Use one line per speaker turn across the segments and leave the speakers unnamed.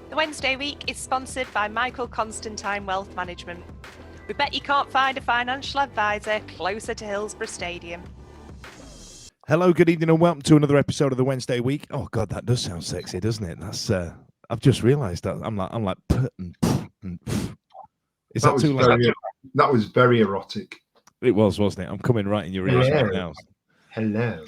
The Wednesday Week is sponsored by Michael Constantine Wealth Management. We bet you can't find a financial advisor closer to Hillsborough Stadium.
Hello, good evening, and welcome to another episode of the Wednesday Week. Oh God, that does sound sexy, doesn't it? That's I've just realised that I'm like Is that too loud?
That was very erotic.
It was, wasn't it? I'm coming right in your ears right now.
Hello.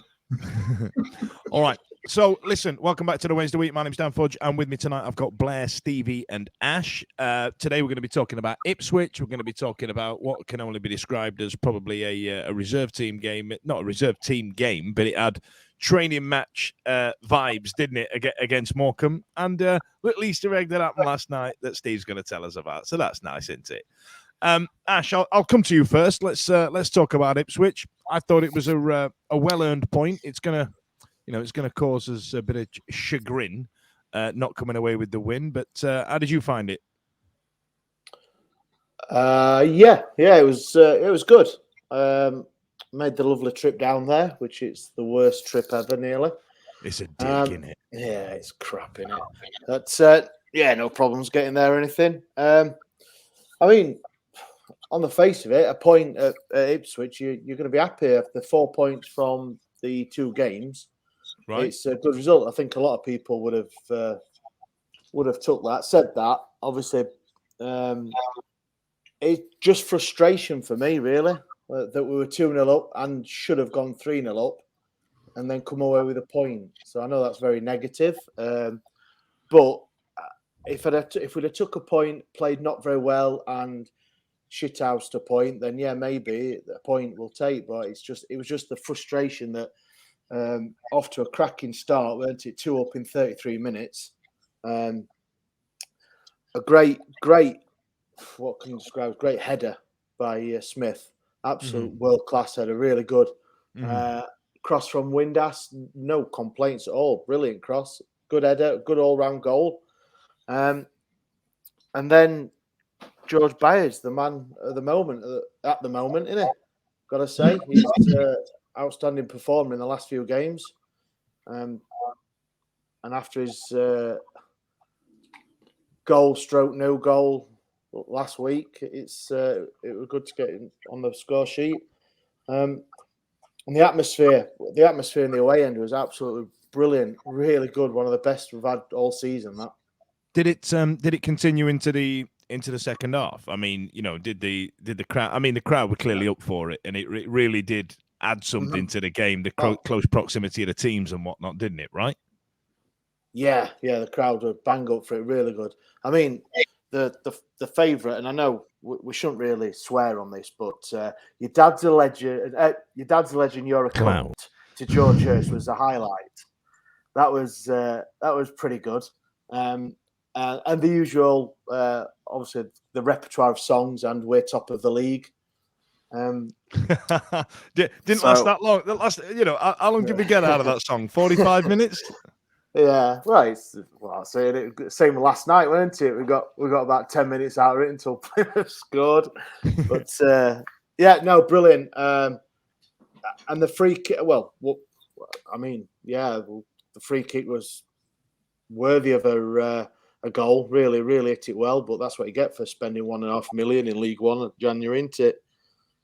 All right. So, listen, welcome back to the Wednesday Week. My name's Dan Fudge, and with me tonight I've got Blair, Stevie, and Ash. Today we're going to be talking about Ipswich. We're going to be talking about what can only be described as probably a reserve team game. Not a reserve team game, but it had training match vibes, didn't it, against Morecambe? And little Easter egg that happened last night that Steve's going to tell us about. So that's nice, isn't it? Ash, I'll come to you first. Let's talk about Ipswich. I thought it was a well-earned point. It's going to cause us a bit of chagrin not coming away with the win. But how did you find it?
Yeah, it was good. Made the lovely trip down there, which is the worst trip ever, nearly.
It's a dig, isn't it?
Yeah, it's crap, innit? That's no problems getting there or anything. I mean, on the face of it, a point at Ipswich, you're going to be happy if the 4 points from the two games. Right. It's a good result. I think a lot of people would have took that. Said that, obviously, it's just frustration for me, really, that we were 2-0 up and should have gone 3-0 up and then come away with a point. So I know that's very negative. But if we'd have took a point, played not very well and shithoused a point, then yeah, maybe a point will take. But it was just the frustration that off to a cracking start, weren't it? 2 up in 33 minutes. A great, what can you describe? Great header by Smith. Absolute world-class header, really good. Cross from Windass, no complaints at all. Brilliant cross. Good header, good all-round goal. And then George Byers, the man at the moment, isn't he? Got to say, he's outstanding performer in the last few games. And after his no goal last week, it was good to get him on the score sheet. And the atmosphere in the away end was absolutely brilliant, really good, one of the best we've had all season. That
did it continue into the second half? I mean, did the crowd? I mean, the crowd were clearly up for it, and it really did add something to the game, the close proximity of the teams and whatnot, didn't it? Right?
Yeah, the crowd were bang up for it, really good. I mean, the favourite, and I know we shouldn't really swear on this, but your dad's a legend. You're a cunt to George Hurst was the highlight. That was pretty good. And the usual, obviously, the repertoire of songs, and we're top of the league.
Didn't last that long. How long did we get out of that song? 45 minutes.
Yeah, right. Well, same last night, weren't it? We got about 10 minutes out of it until Plymouth scored. But brilliant. And the free kick. Well, I mean, the free kick was worthy of a goal. Really, really hit it well. But that's what you get for spending $1.5 million in League One in January, isn't it?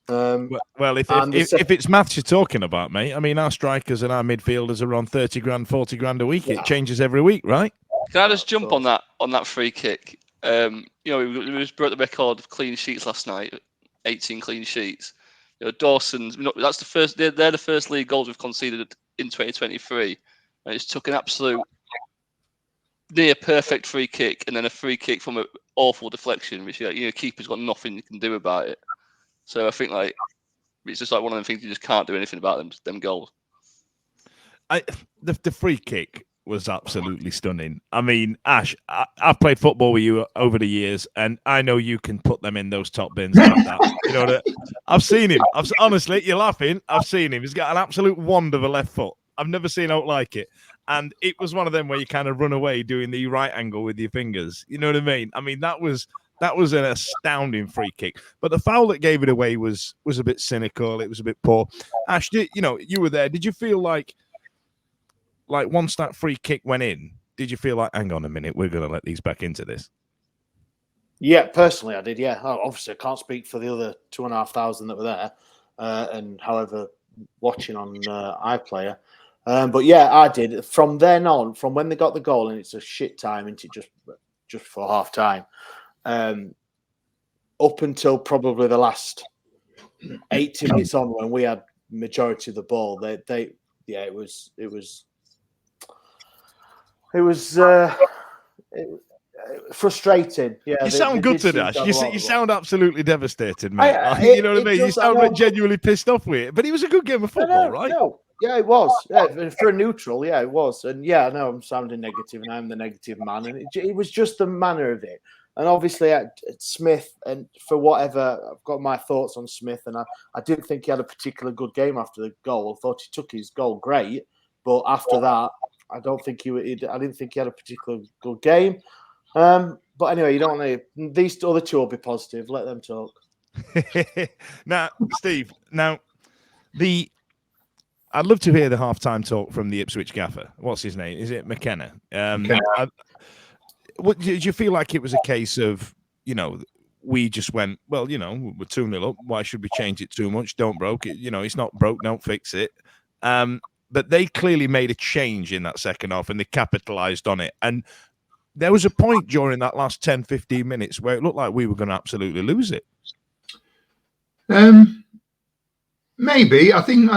Well, if it's maths you're talking about, mate, I mean, our strikers and our midfielders are on 30 grand, 40 grand a week. Yeah. It changes every week, right?
Can I just jump on that free kick? We just broke the record of clean sheets last night, 18 clean sheets. Dawson's, that's the first. They're the first league goals we've conceded in 2023, and it's took an absolute near perfect free kick and then a free kick from an awful deflection, which keeper's got nothing you can do about it. So I think it's just like one of them things you just can't do anything about them goals.
The free kick was absolutely stunning. I mean, Ash, I've played football with you over the years, and I know you can put them in those top bins like that. I've seen him. Honestly, you're laughing. I've seen him. He's got an absolute wand of a left foot. I've never seen out like it. And it was one of them where you kind of run away doing the right angle with your fingers. You know what I mean? I mean, that was an astounding free kick. But the foul that gave it away was a bit cynical. It was a bit poor. Ash, you were there. Did you feel like once that free kick went in, did you feel like, hang on a minute, we're going to let these back into this?
Yeah, personally, I did. Yeah, obviously, I can't speak for the other 2,500 that were there, and however watching on iPlayer. But yeah, I did. From then on, from when they got the goal, and it's a shit time, into just for half time, up until probably the last 80 minutes on, when we had majority of the ball, it was frustrating. Yeah,
You sound good
did
today,
seem to
Ash.
have a lot
You
of
sound absolutely devastated, mate. You know what I mean? You sound like genuinely pissed off with it. But it was a good game of football, right?
No. Yeah, it was. Yeah, for a neutral, yeah, it was. And yeah, I know I'm sounding negative, and I'm the negative man. And it was just the manner of it. And obviously, Smith, and for whatever, I've got my thoughts on Smith, and I didn't think he had a particular good game after the goal. I thought he took his goal great, but after that, I didn't think he had a particularly good game. But anyway, you don't want to. These other two will be positive. Let them talk.
Now, Steve. I'd love to hear the halftime talk from the Ipswich gaffer. What's his name? Is it McKenna? Did you feel like it was a case of, we just went, well, we're 2-0 up. Why should we change it too much? Don't broke it. It's not broke. Don't fix it. But they clearly made a change in that second half, and they capitalized on it. And there was a point during that last 10, 15 minutes where it looked like we were going to absolutely lose it.
Maybe. I think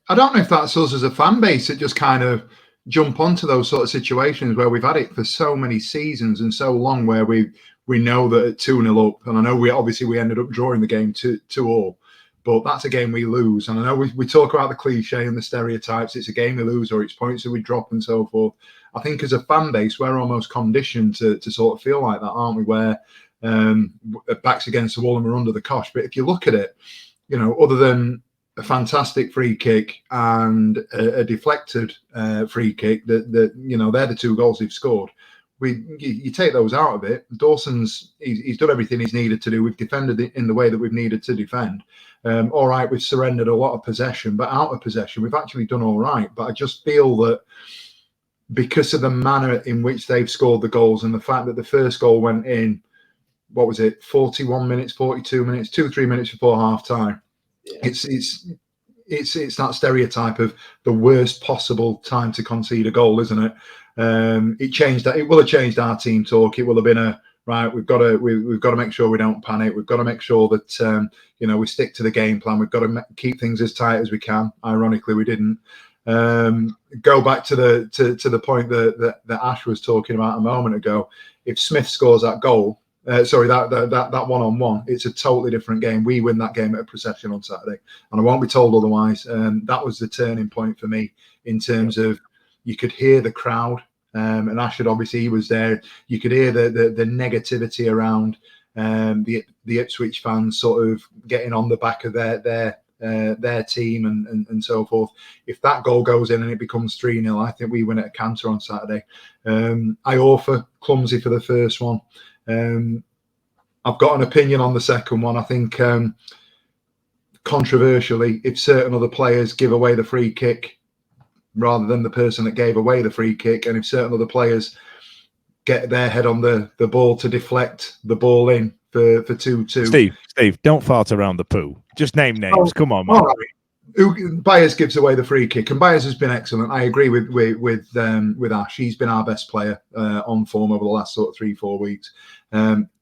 I don't know if that's us as a fan base that just kind of jump onto those sort of situations where we've had it for so many seasons and so long, where we know that at 2-0 up, and I know we ended up drawing the game 2-2, but that's a game we lose. And I know we talk about the cliche and the stereotypes. It's a game we lose, or it's points that we drop and so forth. I think as a fan base, we're almost conditioned to sort of feel like that, aren't we? Where backs against the wall and we're under the cosh. But if you look at it, other than a fantastic free kick and a deflected free kick, that they're the two goals they've scored. You take those out of it. Dawson's he's done everything he's needed to do. We've defended it in the way that we've needed to defend. All right, we've surrendered a lot of possession, but out of possession, we've actually done all right. But I just feel that because of the manner in which they've scored the goals, and the fact that the first goal went in, what was it, 41 minutes, 42 minutes, 2-3 minutes before half time. Yeah. It's that stereotype of the worst possible time to concede a goal, isn't it? It changed that. It will have changed our team talk. It will have been we've got to make sure we don't panic. We've got to make sure that we stick to the game plan. We've got to keep things as tight as we can. Ironically, we didn't. Go back to the point that Ash was talking about a moment ago. If Smith scores that goal, that one-on-one, it's a totally different game. We win that game at a procession on Saturday, and I won't be told otherwise. That was the turning point for me in terms of, you could hear the crowd, and Ashford, obviously, he was there. You could hear the negativity around the Ipswich fans sort of getting on the back of their team and so forth. If that goal goes in and it becomes 3-0, I think we win at a canter on Saturday. I offer clumsy for the first one. I've got an opinion on the second one. I think controversially, if certain other players give away the free kick rather than the person that gave away the free kick, and if certain other players get their head on the ball to deflect the ball in for 2-2.
Steve, don't fart around the poo. Just name names. Come on, man.
Right. Byers gives away the free kick, and Byers has been excellent. I agree with Ash. He's been our best player on form over the last sort of 3-4 weeks.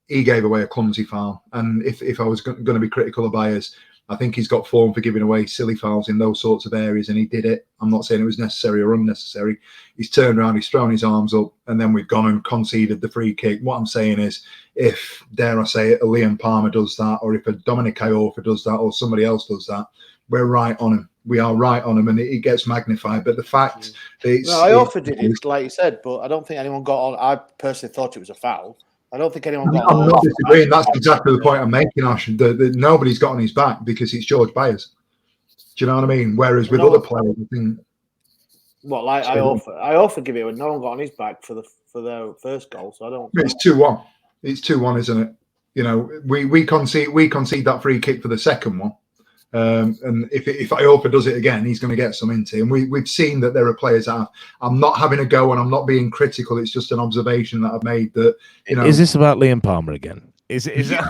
He gave away a clumsy foul, and if I was going to be critical of Byers, I think he's got form for giving away silly fouls in those sorts of areas, and he did it. I'm not saying it was necessary or unnecessary. He's turned around, he's thrown his arms up, and then we've gone and conceded the free kick. What I'm saying is, if, dare I say it, a Liam Palmer does that, or if a Dominic Iorfa does that, or somebody else does that, we're right on him. We are right on him, and it gets magnified. But the fact that
Iorfa did it, like you said, but I don't think anyone got on. I personally thought it was a foul. I don't think anyone got on.
I'm not disagreeing. That's exactly the point I'm making, Ash. Nobody's got on his back because it's George Byers. Do you know what I mean? Whereas with other players, I think.
What, like Iorfa give it when no one got on his back for their first goal, so I don't.
It's 2-1. It's 2-1, isn't it? We concede that free kick for the second one. And if Iopa does it again, he's going to get some into. And we've seen that there are players that I'm not having a go and I'm not being critical. It's just an observation that I've made that,
Is this about Liam Palmer again? Is that?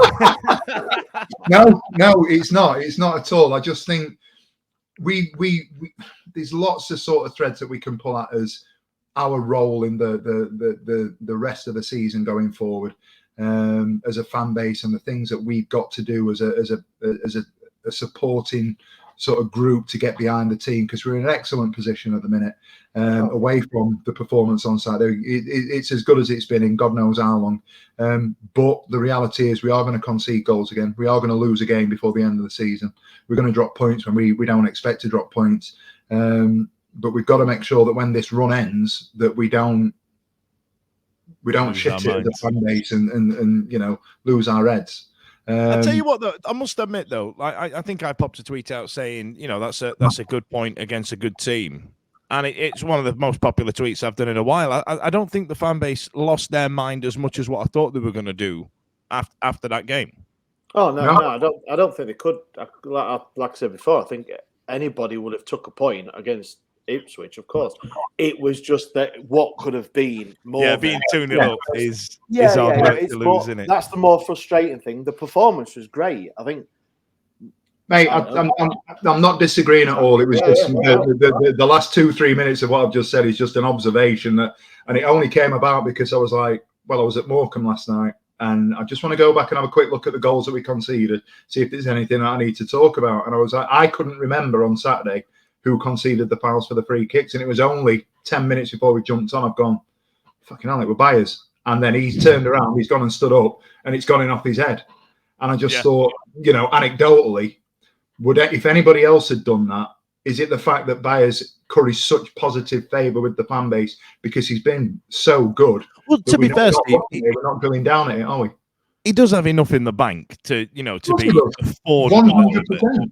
No, it's not. It's not at all. I just think we there's lots of sort of threads that we can pull at as our role in the rest of the season going forward, as a fan base, and the things that we've got to do as a supporting sort of group to get behind the team, because we're in an excellent position at the minute, away from the performance on Saturday. It's as good as it's been in God knows how long. But the reality is we are going to concede goals again. We are going to lose a game before the end of the season. We're going to drop points when we don't expect to drop points. But we've got to make sure that when this run ends, that we don't shit it as a fan base and lose our heads.
I tell you what, though, I must admit, though, I think I popped a tweet out saying, that's a good point against a good team. And it's one of the most popular tweets I've done in a while. I don't think the fan base lost their mind as much as what I thought they were going to do after that game.
Oh, no, I don't think they could. Like I said before, I think anybody would have took a point against Ipswich, of course. It was just that what could have been more.
Yeah, being 2-0 up is
hard
to lose, isn't it?
That's the more frustrating thing. The performance was great, I think.
Mate, I'm not disagreeing at all. It was just the last 2-3 minutes of what I've just said is just an observation and it only came about because I was like, I was at Morecambe last night, and I just want to go back and have a quick look at the goals that we conceded, see if there's anything that I need to talk about. And I was like, I couldn't remember on Saturday who conceded the fouls for the free kicks, and it was only 10 minutes before we jumped on. I've gone, fucking hell, it were Byers. And then he's turned around, he's gone and stood up, and it's gone in off his head. And I just thought, anecdotally, if anybody else had done that, is it the fact that Byers curries such positive favour with the fan base because he's been so good?
Well, to be fair, Steve,
we're not drilling down at it, are we?
He does have enough in the bank to be afford
100%.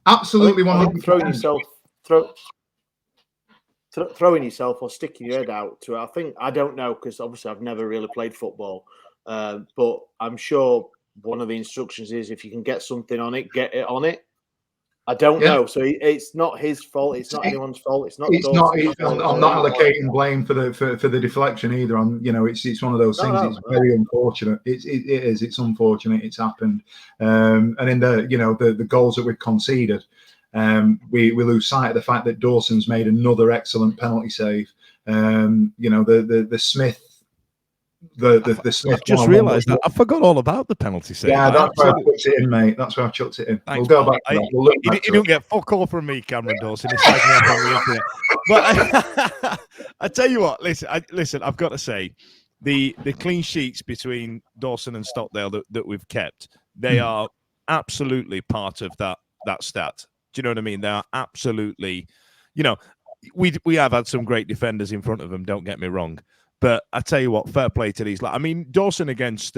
Absolutely, 100%.
Throwing yourself or sticking your head out to it. I don't know, because obviously I've never really played football, but I'm sure one of the instructions is if you can get something on it, get it on it. I don't know. So it's not his fault. It's not anyone's fault. I'm not
allocating blame for the deflection either. It's one of those things. It's very unfortunate. It is. It's unfortunate. It's happened. And in the goals that we've conceded, we lose sight of the fact that Dawson's made another excellent penalty save. The Smith. The Smith.
I've just realised that I forgot all about the penalty save.
Yeah, that's where I chucked it in, mate. That's where I chucked it in.
Thanks,
we'll go back to that.
You don't get fuck all from me, Cameron Dawson. It's like me up on the internet. But I tell you what, listen. I've got to say, the clean sheets between Dawson and Stockdale that we've kept, they are absolutely part of that stat. Do you know what I mean? They are absolutely, we have had some great defenders in front of them. Don't get me wrong. But I tell you what, fair play to these. Dawson against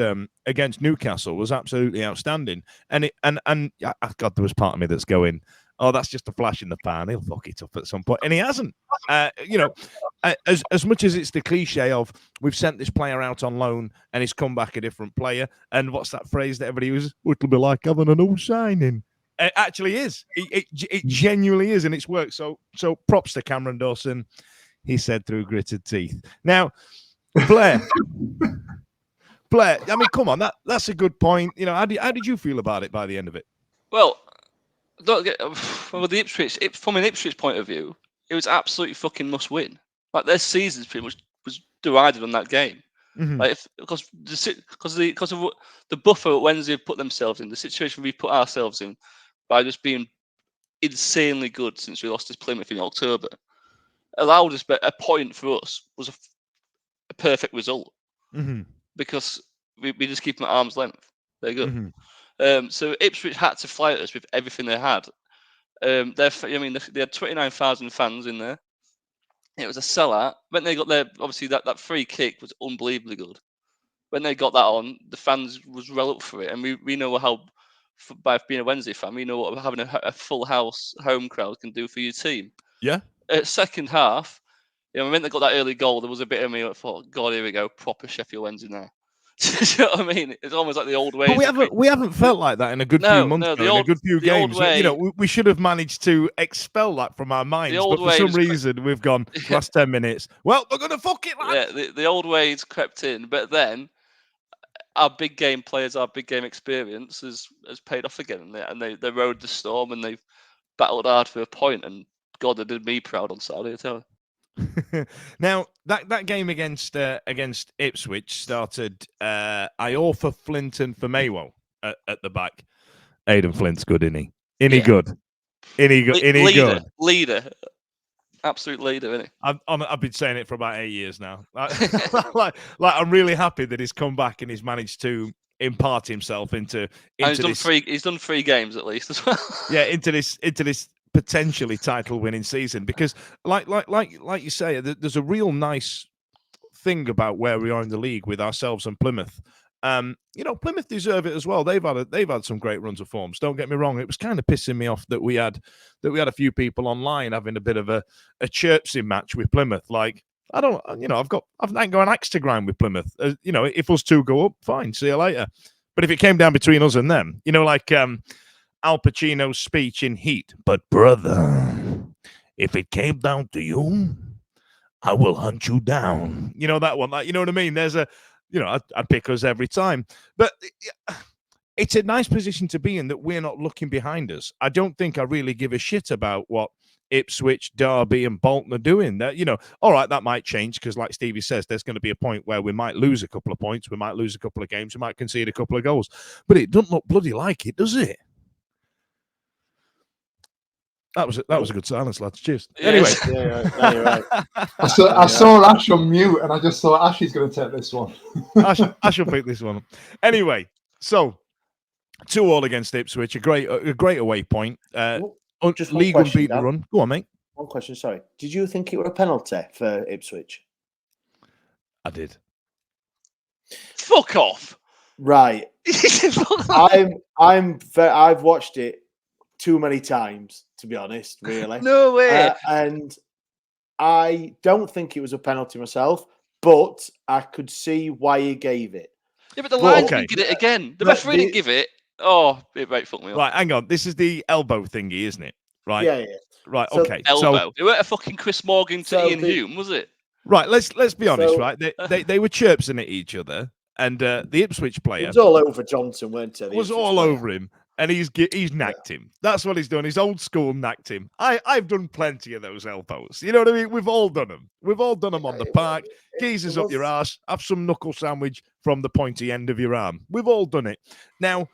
Newcastle was absolutely outstanding. And God, there was part of me that's going, oh, that's just a flash in the pan. He'll fuck it up at some point, and he hasn't. As much as it's the cliche of we've sent this player out on loan and he's come back a different player. And what's that phrase that everybody uses? It'll be like having an old signing. It actually is. It genuinely is, and it's worked. So props to Cameron Dawson. He said through gritted teeth. Now, Blair, I mean, come on, that's a good point. How did you feel about it by the end of it?
Well, from an Ipswich point of view, it was absolutely fucking must win. Like their season pretty much was derided on that game. Mm-hmm. Because of the buffer that Wednesday have put themselves in, the situation we put ourselves in by just being insanely good since we lost to Plymouth in October. Allowed us, but a point for us was a perfect result because we just keep them at arm's length. There you go. Mm-hmm. So Ipswich had to fly at us with everything they had. They had 29,000 fans in there. It was a sellout. When they got there, obviously that free kick was unbelievably good. When they got that on, the fans was well up for it, and we know how, by being a Wednesday fan, we know what having a full house home crowd can do for your team.
Yeah.
Second half, when they got that early goal, there was a bit of me that thought, God, here we go, proper Sheffield Wednesday now. Do you know what I mean? It's almost like the old ways.
But we haven't felt like that in a good few months, in a good few games. We should have managed to expel that from our minds, but for some reason we've gone last 10 minutes. Well, we're gonna fuck it, lad.
Yeah, the old ways crept in, but then our big game players, our big game experience has paid off again, and they rode the storm and they've battled hard for a point. And God, they did me proud on Saturday, I tell you.
Now that game against Ipswich started Iorfa, Flint, and Famewo at the back. Aidan Flint's good, isn't he? Good? Good?
Leader, absolute leader, isn't he?
I've been saying it for about 8 years now. Like I'm really happy that he's come back and he's managed to impart himself into
he's done three games at least as well.
Yeah, into this potentially title-winning season, because like you say, there's a real nice thing about where we are in the league with ourselves and Plymouth. Plymouth deserve it as well. They've had some great runs of forms. Don't get me wrong. It was kind of pissing me off that we had a few people online having a bit of a chirpsing match with Plymouth. Like, I don't, I've ain't got an axe to grind with Plymouth. If us two go up, fine, see you later. But if it came down between us and them, like Al Pacino's speech in Heat. But brother, if it came down to you, I will hunt you down. That one. Like, you know what I mean? There's I'd pick us every time. But it's a nice position to be in that we're not looking behind us. I don't think I really give a shit about what Ipswich, Derby, and Bolton are doing. That all right, that might change because, like Stevie says, there's going to be a point where we might lose a couple of points, we might lose a couple of games, we might concede a couple of goals. But it doesn't look bloody like it, does it? That was a good silence, lads. Cheers.
Yeah.
Anyway,
yeah, you're right.
I saw Ash on mute, and I just thought Ash is going to take this one.
I shall pick this one up. Anyway, so 2-2 against Ipswich, a great away point.
Just one
league
question,
unbeaten
Dan.
run. Go on, mate.
One question, sorry. Did you think it were a penalty for Ipswich?
I did.
Fuck off.
Right. I've watched it too many times, to be honest, really.
No way.
And I don't think it was a penalty myself, but I could see why he gave it.
Yeah, but the linesman did it again. The referee didn't give it. Oh, it might fuck me up.
Right, hang on. This is the elbow thingy, isn't it? Right.
Yeah.
Right.
So,
okay.
Elbow.
So
it weren't a fucking Chris Morgan to Ian Hume, was it?
right. Let's be honest. Right. They were chirping at each other, and the Ipswich player
it was all over Johnson, weren't it?
Was all over him. And he's nacked him. That's what he's done. He's old school nacked him. I've done plenty of those elbows. You know what I mean? We've all done them. We've all done them on the park. Geezers up your arse. Have some knuckle sandwich from the pointy end of your arm. We've all done it. Now,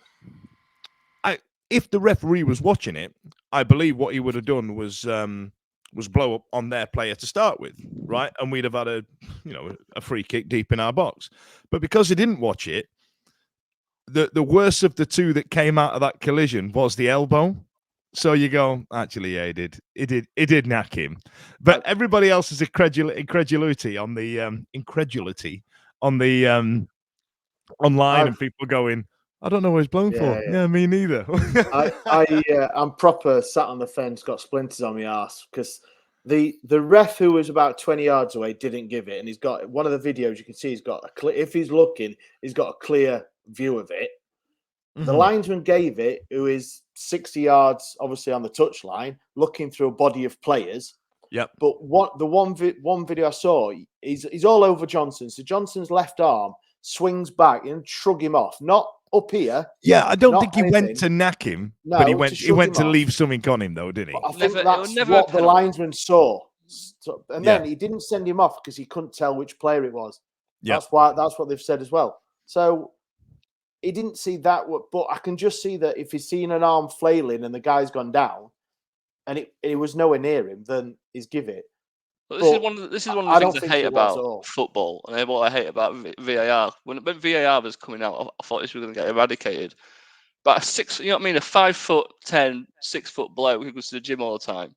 if the referee was watching it, I believe what he would have done was blow up on their player to start with, right? And we'd have had a free kick deep in our box. But because he didn't watch it, the worst of the two that came out of that collision was the elbow. So you go, actually, yeah, it did knack him. But everybody else's incredulity on the online, and people going, I don't know what he's blown for. Yeah, me neither.
I'm proper sat on the fence, got splinters on my arse because the ref who was about 20 yards away didn't give it, and he's got one of the videos you can see. He's got if he's looking, he's got a clear view of it. Mm-hmm. The linesman gave it, who is 60 yards, obviously on the touchline, looking through a body of players.
Yep.
But one video I saw, he's all over Johnson. So Johnson's left arm swings back and shrug him off, not up here.
Yeah, I don't think he went to knack him, but he went to leave something on him, though, didn't he?
But I think that's what the linesman saw. So, and then he didn't send him off because he couldn't tell which player it was. Yep. That's what they've said as well. So he didn't see that, but I can just see that if he's seen an arm flailing and the guy's gone down, and it was nowhere near him, then he's give it.
But this is one of the things I hate about football, and what I hate about VAR. When VAR was coming out, I thought this was going to get eradicated. But a 5'10", 6-foot bloke who goes to the gym all the time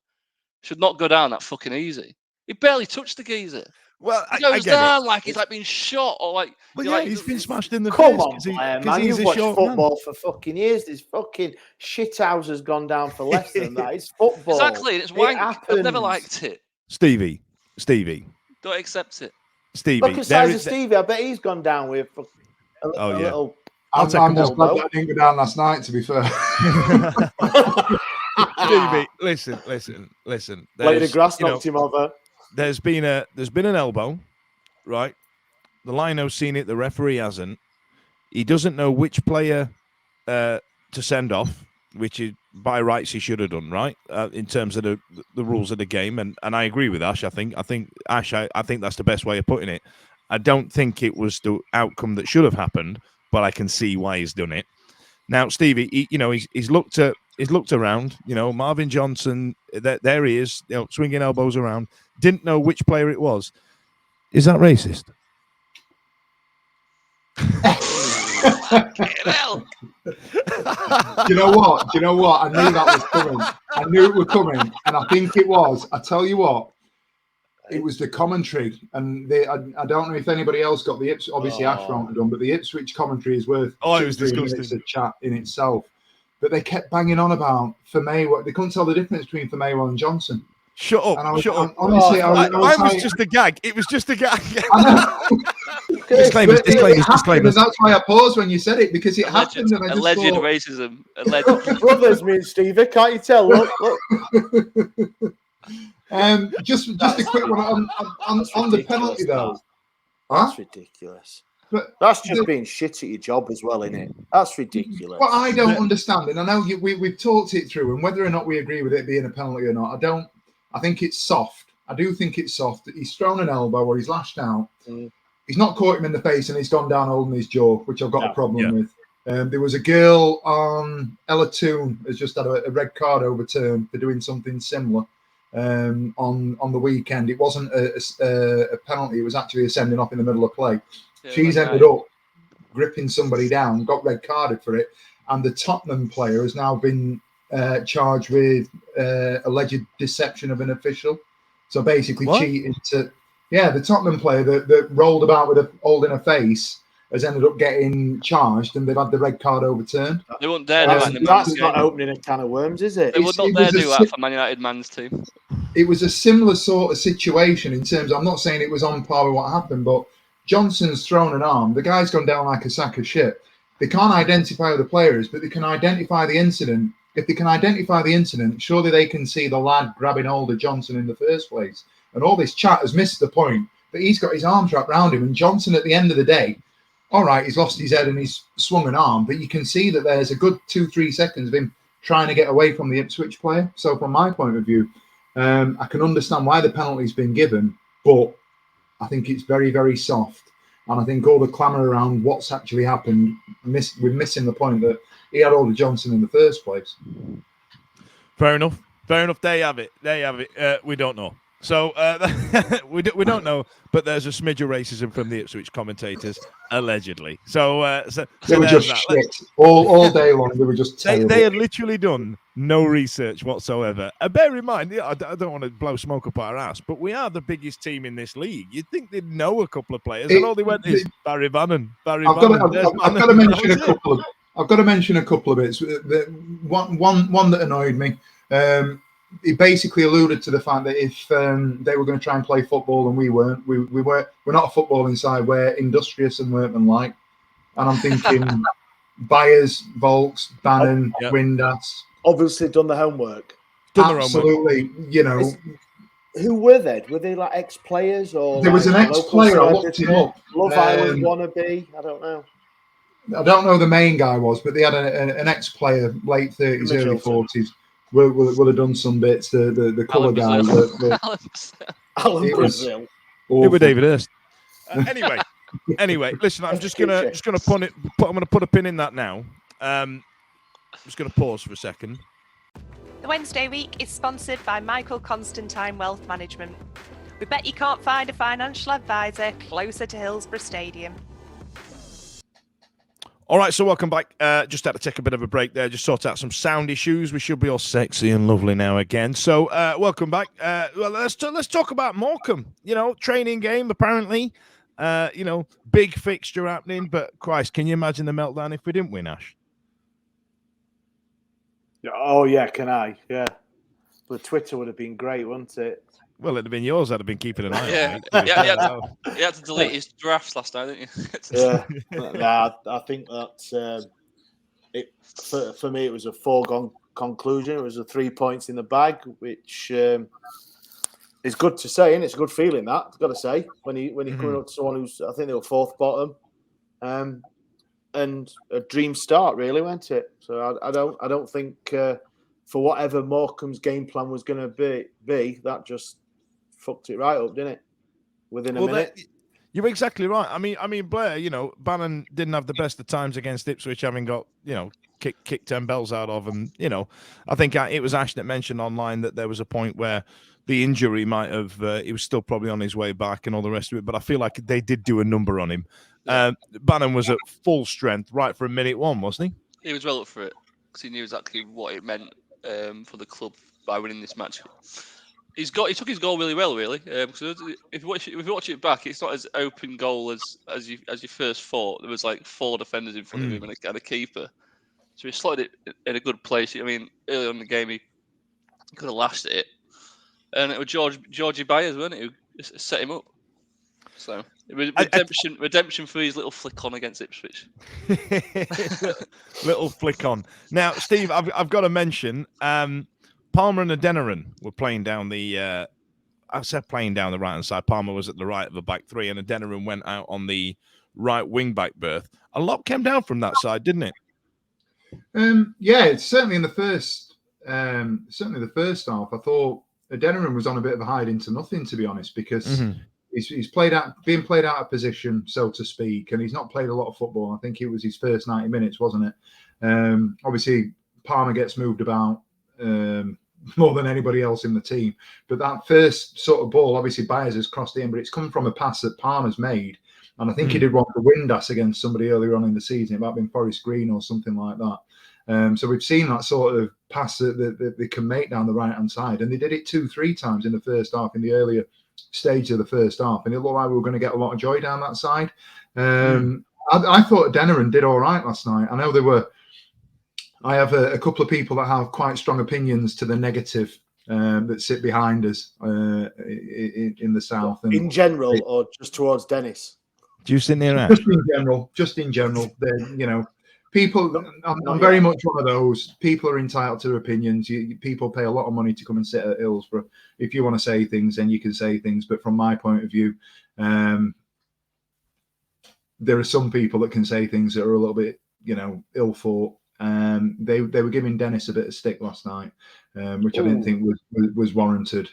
should not go down that fucking easy. He barely touched the geezer.
Well,
he goes down like he's like being shot or like.
Well, yeah, he's been smashed in the face.
Come on, Blair, man! You've watched football for fucking years. This fucking shithouse has gone down for less than that. It's football.
Exactly, it's wank. I've never liked it.
Stevie.
Don't accept it.
Stevie.
Look at the size of Stevie. I bet he's gone down with.
Oh, yeah.
Little...
I'm
take a
just glad that I didn't go down last night, to be fair.
Stevie, listen.
Blade of grass knocked him over.
There's been an elbow, right? The lino's seen it. The referee hasn't. He doesn't know which player to send off, which is by rights he should have done, right? In terms of the rules of the game, and I agree with Ash. I think Ash, I think that's the best way of putting it. I don't think it was the outcome that should have happened, but I can see why he's done it. Now, Stevie, he's looked around. Marvin Johnson, there he is, swinging elbows around. Didn't know which player it was. Is that racist?
Do you know what? I knew that was coming. I knew it was coming, and I think it was. I tell you what, it was the commentary, and I don't know if anybody else got the Ipswich. Obviously, Ash won't have done, but the Ipswich commentary is worth 2-3 minutes of chat in itself. But they kept banging on about Famewo. They couldn't tell the difference between Famewo and Johnson.
Shut up!
Honestly,
mine was just a gag. It was just a gag.
Disclaimers. And that's why I paused when you said it, because it happened. And I just
alleged
thought...
racism. Alleged.
Brothers, me and Stevie, can't you tell? Look.
Just a quick one on the penalty though.
That's ridiculous. But that's just being shit at your job as well, isn't it? That's ridiculous.
What I don't understand, and I know we've talked it through, and whether or not we agree with it being a penalty or not, I think it's soft. I do think it's soft. He's thrown an elbow or he's lashed out. He's not caught him in the face and he's gone down holding his jaw, which I've got a problem with. There was a girl on Ella Toon has just had a red card overturned for doing something similar on the weekend. It wasn't a penalty. It was actually a sending off in the middle of play. Yeah, she's ended up gripping somebody down, got red carded for it. And the Tottenham player has now been charged with alleged deception of an official. So basically cheating to... Yeah, the Tottenham player that rolled about with holding a face has ended up getting charged, and they've had the red card overturned.
They wouldn't dare do that in the
That's not opening a can of worms, is it?
They would not dare do that for Man United man's team.
It was a similar sort of situation in terms... I'm not saying it was on par with what happened, but Johnson's thrown an arm. The guy's gone down like a sack of shit. They can't identify who the player is, but they can identify the incident. If they can identify the incident, surely they can see the lad grabbing hold of Johnson in the first place. And all this chat has missed the point that he's got his arms wrapped around him. And Johnson, at the end of the day, all right, he's lost his head and he's swung an arm, but you can see that there's a good 2-3 seconds of him trying to get away from the Ipswich player. So from my point of view, I can understand why the penalty's been given, but I think it's very, very soft. And I think all the clamour around what's actually happened, we're missing the point that he had hold of Johnson in the first place.
Fair enough. There you have it. We don't know. So we don't know, but there's a smidge of racism from the Ipswich commentators, allegedly. So
they were just shit all day long. They were just terrible.
They had literally done no research whatsoever. And bear in mind, I don't want to blow smoke up our ass, but we are the biggest team in this league. You'd think they'd know a couple of players, and all they went is Barry Bannon. I've
got to mention a couple of. I've got to mention a couple of bits. One that annoyed me. He basically alluded to the fact that if they were going to try and play football and we weren't, we're not a footballing side. We're industrious and workmanlike. And I'm thinking Byers, Volks, Bannon, Windass.
Obviously done the homework.
Absolutely,
Who were they? Were they like ex-players or?
There was an ex-player. I looked him up.
Love Island wannabe. I don't know.
I don't know who the main guy was, but they had an ex-player, late 30s, early 40s. Will have done some bits. The colour guy.
Alan Brazil.
It was David Hurst. Anyway, listen. I'm just gonna put a pin in that now. I'm just gonna pause for a second.
The Wednesday week is sponsored by Michael Constantine Wealth Management. We bet you can't find a financial advisor closer to Hillsborough Stadium.
All right, so welcome back. Just had to take a bit of a break there, just sort out some sound issues. We should be all sexy and lovely now again. So welcome back. Well, let's talk about Morecambe. Training game apparently. Big fixture happening. But Christ, can you imagine the meltdown if we didn't win, Ash?
Oh yeah, can I? Yeah, but Twitter would have been great, wouldn't it?
Well, it'd have been yours. I'd have been keeping an eye
Yeah.
on.
He had to delete his drafts last night, didn't you?
Yeah, nah, I think that it for me it was a foregone conclusion. It was a 3 points in the bag, which is good to say, and it's a good feeling. That I've got to say when you're coming up to someone who's I think they were fourth bottom, and a dream start really, wasn't it? So I don't think for whatever Morecambe's game plan was going to be that just fucked it right up, didn't it? Within a minute.
You're exactly right. I mean, Blair. Bannon didn't have the best of times against Ipswich, having got kicked 10 bells out of him. I think it was Ash that mentioned online that there was a point where the injury might have. He was still probably on his way back and all the rest of it. But I feel like they did do a number on him. Bannon was at full strength right for minute one, wasn't he?
He was well up for it because he knew exactly what it meant for the club by winning this match. He took his goal really well, really. Because if you watch it back, it's not as open goal as you first thought. There was like 4 defenders in front of him and a keeper, so he slotted it in a good place. I mean, early on in the game, he could have lashed it, and it was Georgie Byers, wasn't it, who set him up. So it was redemption for his little flick on against Ipswich.
Little flick on. Now, Steve, I've got to mention. Palmer and Adeniran were playing down the right-hand side. Palmer was at the right of the back three, and Adeniran went out on the right wing-back berth. A lot came down from that side, didn't it?
Yeah, it's certainly in the first half. I thought Adeniran was on a bit of a hide into nothing, to be honest, because he's being played out of position, so to speak, and he's not played a lot of football. I think it was his first 90 minutes, wasn't it? Obviously, Palmer gets moved about more than anybody else in the team. But that first sort of ball, obviously Byers has crossed in, but it's come from a pass that Palmer's made. And I think he did one for Windass against somebody earlier on in the season. It might have been Forest Green or something like that. So we've seen that sort of pass that they can make down the right-hand side. And they did it 2-3 times in the first half, in the earlier stage of the first half. And it looked like we were going to get a lot of joy down that side. I thought Adeniran did all right last night. I know I have a couple of people that have quite strong opinions to the negative that sit behind us in the south. And
in general, or just towards Dennis?
Do you sit near
Just in general. People. I'm very much one of those. People are entitled to their opinions. People pay a lot of money to come and sit at Hillsborough. If you want to say things, then you can say things. But from my point of view, there are some people that can say things that are a little bit, ill thought. They were giving Dennis a bit of stick last night, which I didn't think was warranted.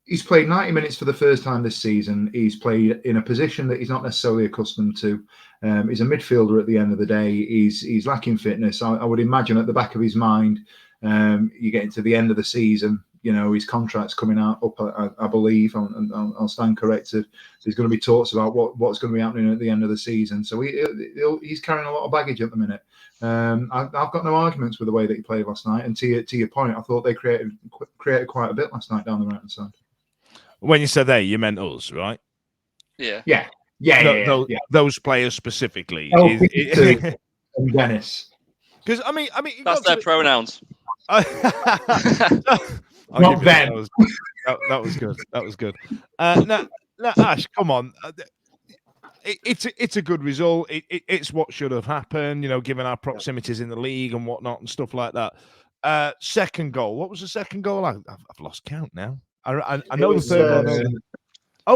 He's played 90 minutes for the first time this season. He's played in a position that he's not necessarily accustomed to. He's a midfielder at the end of the day. He's lacking fitness. I would imagine at the back of his mind, you get into the end of the season. His contract's coming up, I believe, and I'll stand corrected. There's going to be talks about what's going to be happening at the end of the season. So he's carrying a lot of baggage at the minute. I've got no arguments with the way that he played last night. And to your point, I thought they created quite a bit last night down the right-hand side.
When you said they, you meant us, right?
Yeah.
Those players specifically.
And Dennis.
Because I mean,
that's their pronouns.
Not them.
That was good. That was good. Now, Ash, come on. It's a good result. It's what should have happened. Given our proximities in the league and whatnot and stuff like that. Second goal. What was the second goal? I've lost count now. I know the third one.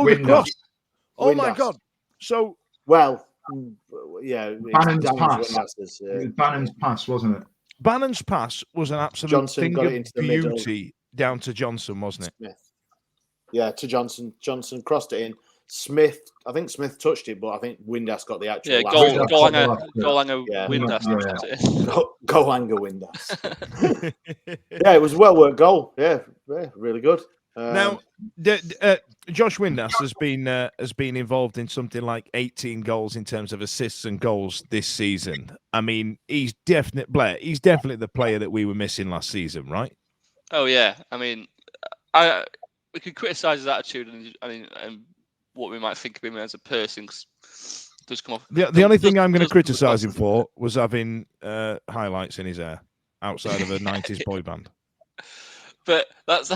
The cross. Oh my God. So
Bannon's pass, wasn't it?
Bannon's pass was an absolute
Johnson
thing
got
of
it into the
beauty
middle.
Down to Johnson, wasn't it?
Smith. Yeah, to Johnson. Johnson crossed it in. I think Smith touched it, but I think Windass got the actual.
Goalhanger Windass.
Goalhanger Windass. Yeah, it was a well worked goal. Yeah, really good.
Now, Josh Windass has been involved in something like 18 goals in terms of assists and goals this season. I mean, he's definitely the player that we were missing last season, right?
Oh yeah, I mean, we could criticise his attitude and what we might think of him as a person. Does come off.
The only thing I'm going to criticise him for was having highlights in his hair. outside of a 90s boy band.
But that's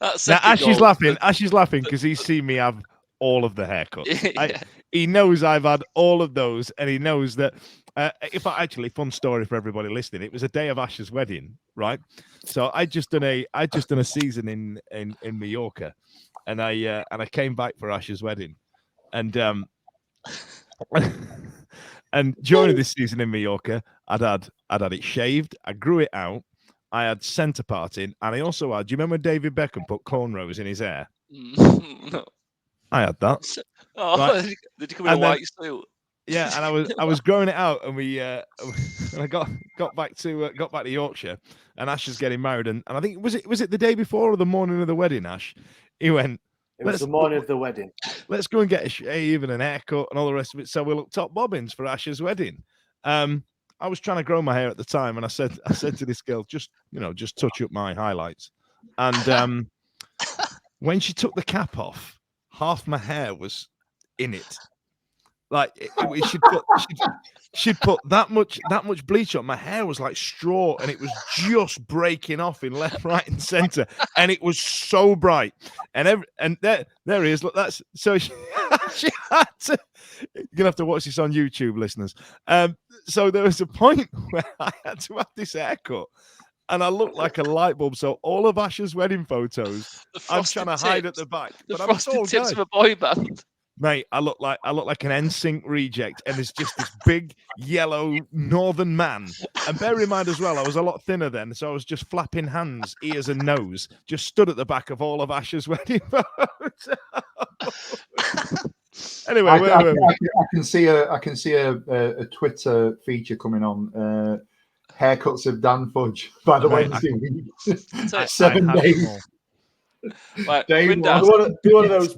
Now,
second
Ash is
goal.
laughing. Ash is laughing because he's seen me have all of the haircuts.
Yeah.
He knows I've had all of those, and he knows that. If I actually, fun story for everybody listening. It was a day of Ash's wedding, right? So I just done a season in Mallorca, and I came back for Ash's wedding, and and during this season in Mallorca, I'd had it shaved. I grew it out. I had centre parting, and I also had. Do you remember David Beckham put cornrows in his hair?
No.
I had that.
Oh,
Right.
did you come in a
And then-
white suit?
Yeah, and I was growing it out, and and I got back to Yorkshire, and Ash is getting married, and I think was it the day before or the morning of the wedding? Ash, he went.
It was the morning of the wedding.
Let's go and get a shave and an haircut and all the rest of it, so we look top bobbins for Ash's wedding. I was trying to grow my hair at the time, and I said to this girl, just touch up my highlights. And when she took the cap off, half my hair was in it. Like she'd put that much bleach on. My hair was like straw, and it was just breaking off in left, right, and centre, and it was so bright. And there he is. Look, that's so she had to. You're gonna have to watch this on YouTube, listeners. So there was a point where I had to have this haircut, and I looked like a light bulb. So all of Ash's wedding photos, I'm trying to hide at the back.
The
But I'm a
frosted
tall
tips
guy.
of a boy band.
Mate, I look like an NSYNC reject, and there's just this big yellow northern man. And bear in mind as well, I was a lot thinner then, so I was just flapping hands, ears, and nose, just stood at the back of all of Ash's wedding photos. Anyway,
I can see a Twitter feature coming on. Haircuts of Dan Fudge by the Wednesday week. 7 days.
Right,
Dave,
Be one of those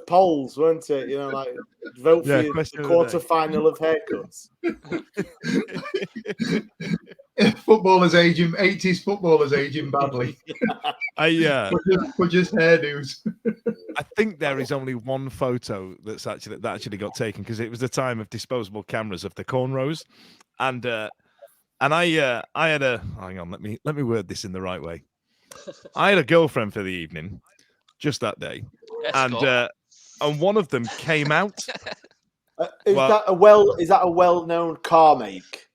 polls, weren't it? You know, like vote for the quarter-final of haircuts.
Footballers aging, 80s footballers aging badly. Fudge's hairdos.
I think there is only one photo that actually got taken because it was the time of disposable cameras of the cornrows, and I had a hang on, let me word this in the right way. I had a girlfriend for the evening, just that day, and one of them came out.
Is that a well-known car make?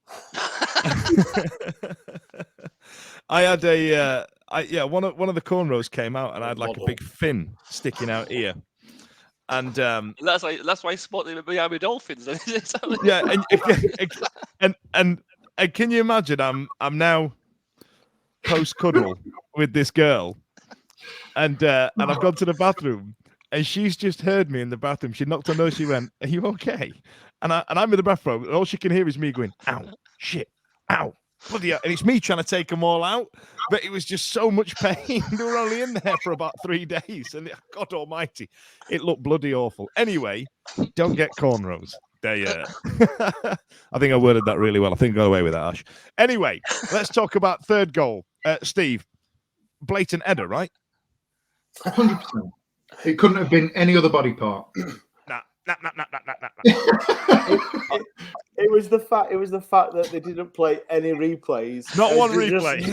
I had one of the cornrows came out, and I had like a big fin sticking out here, and
that's why I spotted the Miami Dolphins.
Yeah, and can you imagine? I'm now post cuddle with this girl, and I've gone to the bathroom, and she's just heard me in the bathroom. She knocked on the door. She went, "Are you okay?" And I'm in the bathroom, and all she can hear is me going, "Ow, shit, ow, bloody hell." And it's me trying to take them all out, but it was just so much pain. They were only in there for about 3 days, and God Almighty, it looked bloody awful. Anyway, don't get cornrows. I think I worded that really well. I think I got away with that, Ash. Anyway, let's talk about third goal. Steve, blatant header, right?
100%. It couldn't have been any other body part.
Nah.
It was the fact that they didn't play any replays.
Not one replay.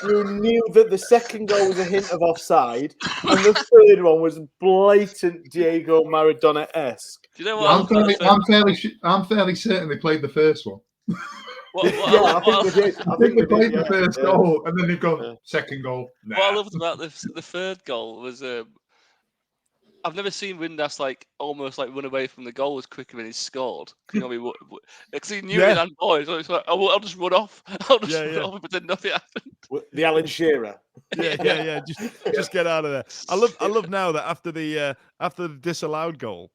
You knew that the second goal was a hint of offside, and the third one was blatant Diego Maradona-esque.
Do you know what?
I'm fairly certain they played the first one.
I think they did.
I think they played the first goal, and then they've gone second goal. Nah.
What I loved about the third goal was I've never seen Windass almost run away from the goal as quicker than he scored. Because he knew it had boys, so it's like, I'll just run off. I'll just run off and pretend nothing happened.
The Alan Shearer.
Yeah. Just get out of there. I love now that after the disallowed goal,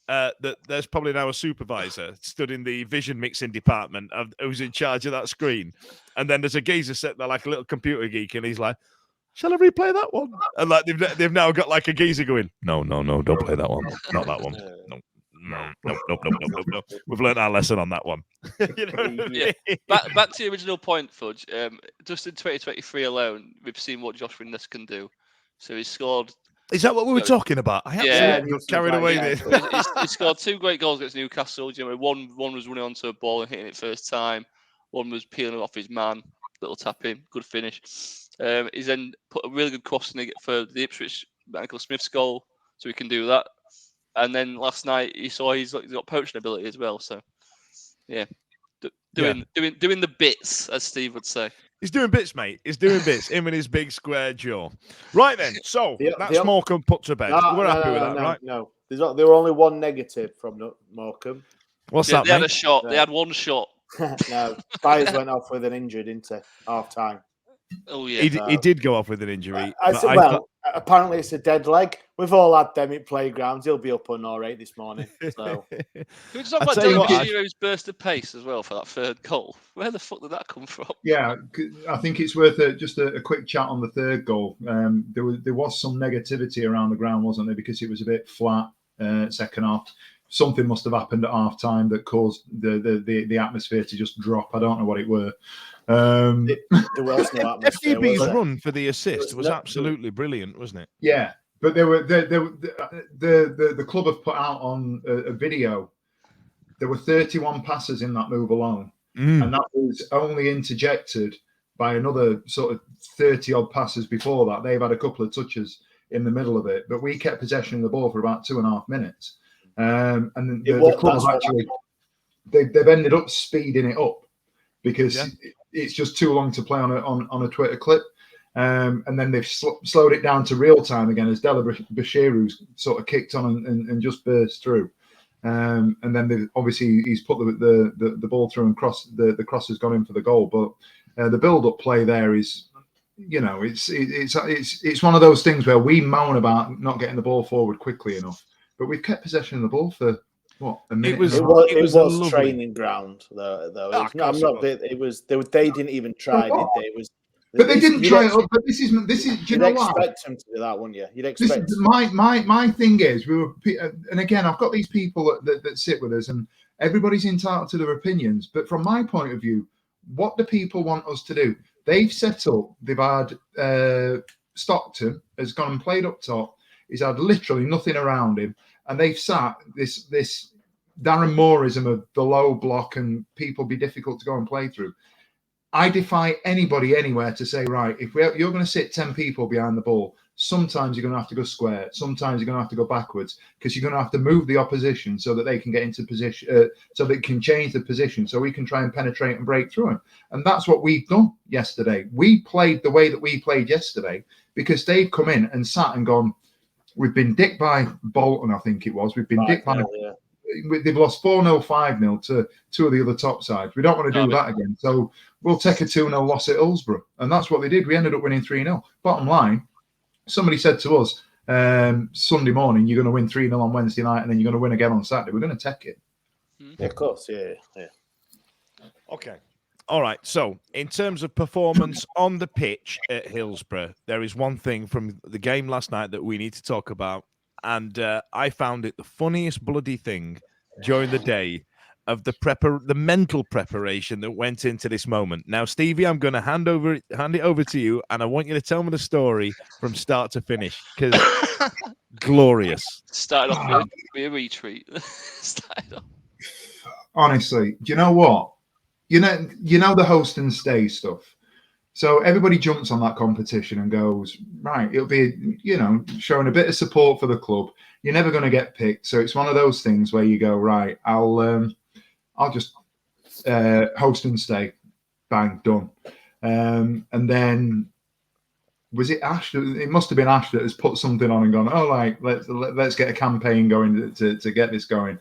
that there's probably now a supervisor stood in the vision mixing department who's in charge of that screen, and then there's a geezer sitting there like a little computer geek, and he's like, "Shall I replay that one?" And they've now got like a geezer going, "No, don't play that one, not that one. No. We've learned our lesson on that one." You know what I mean?
Back to the original point, Fudge. Just in 2023 alone, we've seen what Josh Windass can do. So he scored.
Is that what we were talking about? I absolutely got carried away there.
He scored 2 great goals against Newcastle. One was running onto a ball and hitting it first time. One was peeling off his man, little tap in, good finish. He's then put a really good cross in for the Ipswich Michael Smith's goal, so he can do that. And then last night he saw he's got poaching ability as well. So yeah, doing the bits, as Steve would say.
He's doing bits, mate. He's doing bits. Him and his big square jaw. Right then. So that's Morecambe put to bed. We're happy with that, right?
No, there were only one negative from Morecambe.
What's that,
They had
mate?
a shot. They had one shot.
No, Byers went off with an injury, didn't he? Half time.
Oh yeah,
he did go off with an injury.
Apparently it's a dead leg. We've all had them at playgrounds. He'll be up on all right this morning. So
can we talk about Shearer's burst of pace as well for that third goal? Where the fuck did that come from?
Yeah, I think it's worth just a quick chat on the third goal. There was some negativity around the ground, wasn't there? Because it was a bit flat second half. Something must have happened at half time that caused the atmosphere to just drop. I don't know what it were.
there was no atmosphere.
FDB's run for the assist was absolutely brilliant, wasn't it?
Yeah, but the club have put out on a video. There were 31 passes in that move alone, and that was only interjected by another sort of 30 odd passes before that. They've had a couple of touches in the middle of it, but we kept possession of the ball for about 2.5 minutes. And the club have actually they've ended up speeding it up because it's just too long to play on a Twitter clip. And then they've slowed it down to real time again as Della Bashiru's sort of kicked on and just burst through. And then obviously he's put the ball through and the cross has gone in for the goal. But the build-up play there is, it's one of those things where we moan about not getting the ball forward quickly enough. But we've kept possession of the ball for what a minute.
It was training ground though. They didn't even try, did they?
But they didn't try it up. But this is. Do you know why?
You'd expect them to do that, wouldn't you? You'd expect.
My thing is, we were, and again, I've got these people that sit with us, and everybody's entitled to their opinions. But from my point of view, what do people want us to do? They've set up. They've had Stockton has gone and played up top. He's had literally nothing around him. And they've sat this Darren Mooreism of the low block and people be difficult to go and play through. I defy anybody anywhere to say, right, if you're going to sit 10 people behind the ball, sometimes you're going to have to go square. Sometimes you're going to have to go backwards because you're going to have to move the opposition so that they can get into position, so they can change the position, so we can try and penetrate and break through them. And that's what we've done yesterday. We played the way that we played yesterday because they've come in and sat and gone, we've been dicked by Bolton, I think it was. We've been dicked by... They've lost 4-0, 5-0 to two of the other top sides. We don't want to do that again. So we'll take a 2-0 loss at Hillsborough. And that's what they did. We ended up winning 3-0. Bottom line, somebody said to us, Sunday morning, you're going to win 3-0 on Wednesday night and then you're going to win again on Saturday. We're going to take it.
Yeah, of course, yeah.
Okay. All right. So in terms of performance on the pitch at Hillsborough, there is one thing from the game last night that we need to talk about. And I found it the funniest bloody thing during the day of the mental preparation that went into this moment. Now, Stevie, I'm going to hand it over to you, and I want you to tell me the story from start to finish because glorious.
Started off with a retreat.
Honestly, do you know what? You know the host and stay stuff. So everybody jumps on that competition and goes, right, it'll be, showing a bit of support for the club. You're never going to get picked. So it's one of those things where you go, right, I'll just host and stay. Bang, done. And then was it Ash? It must have been Ash that has put something on and gone, oh, like, let's get a campaign going to get this going.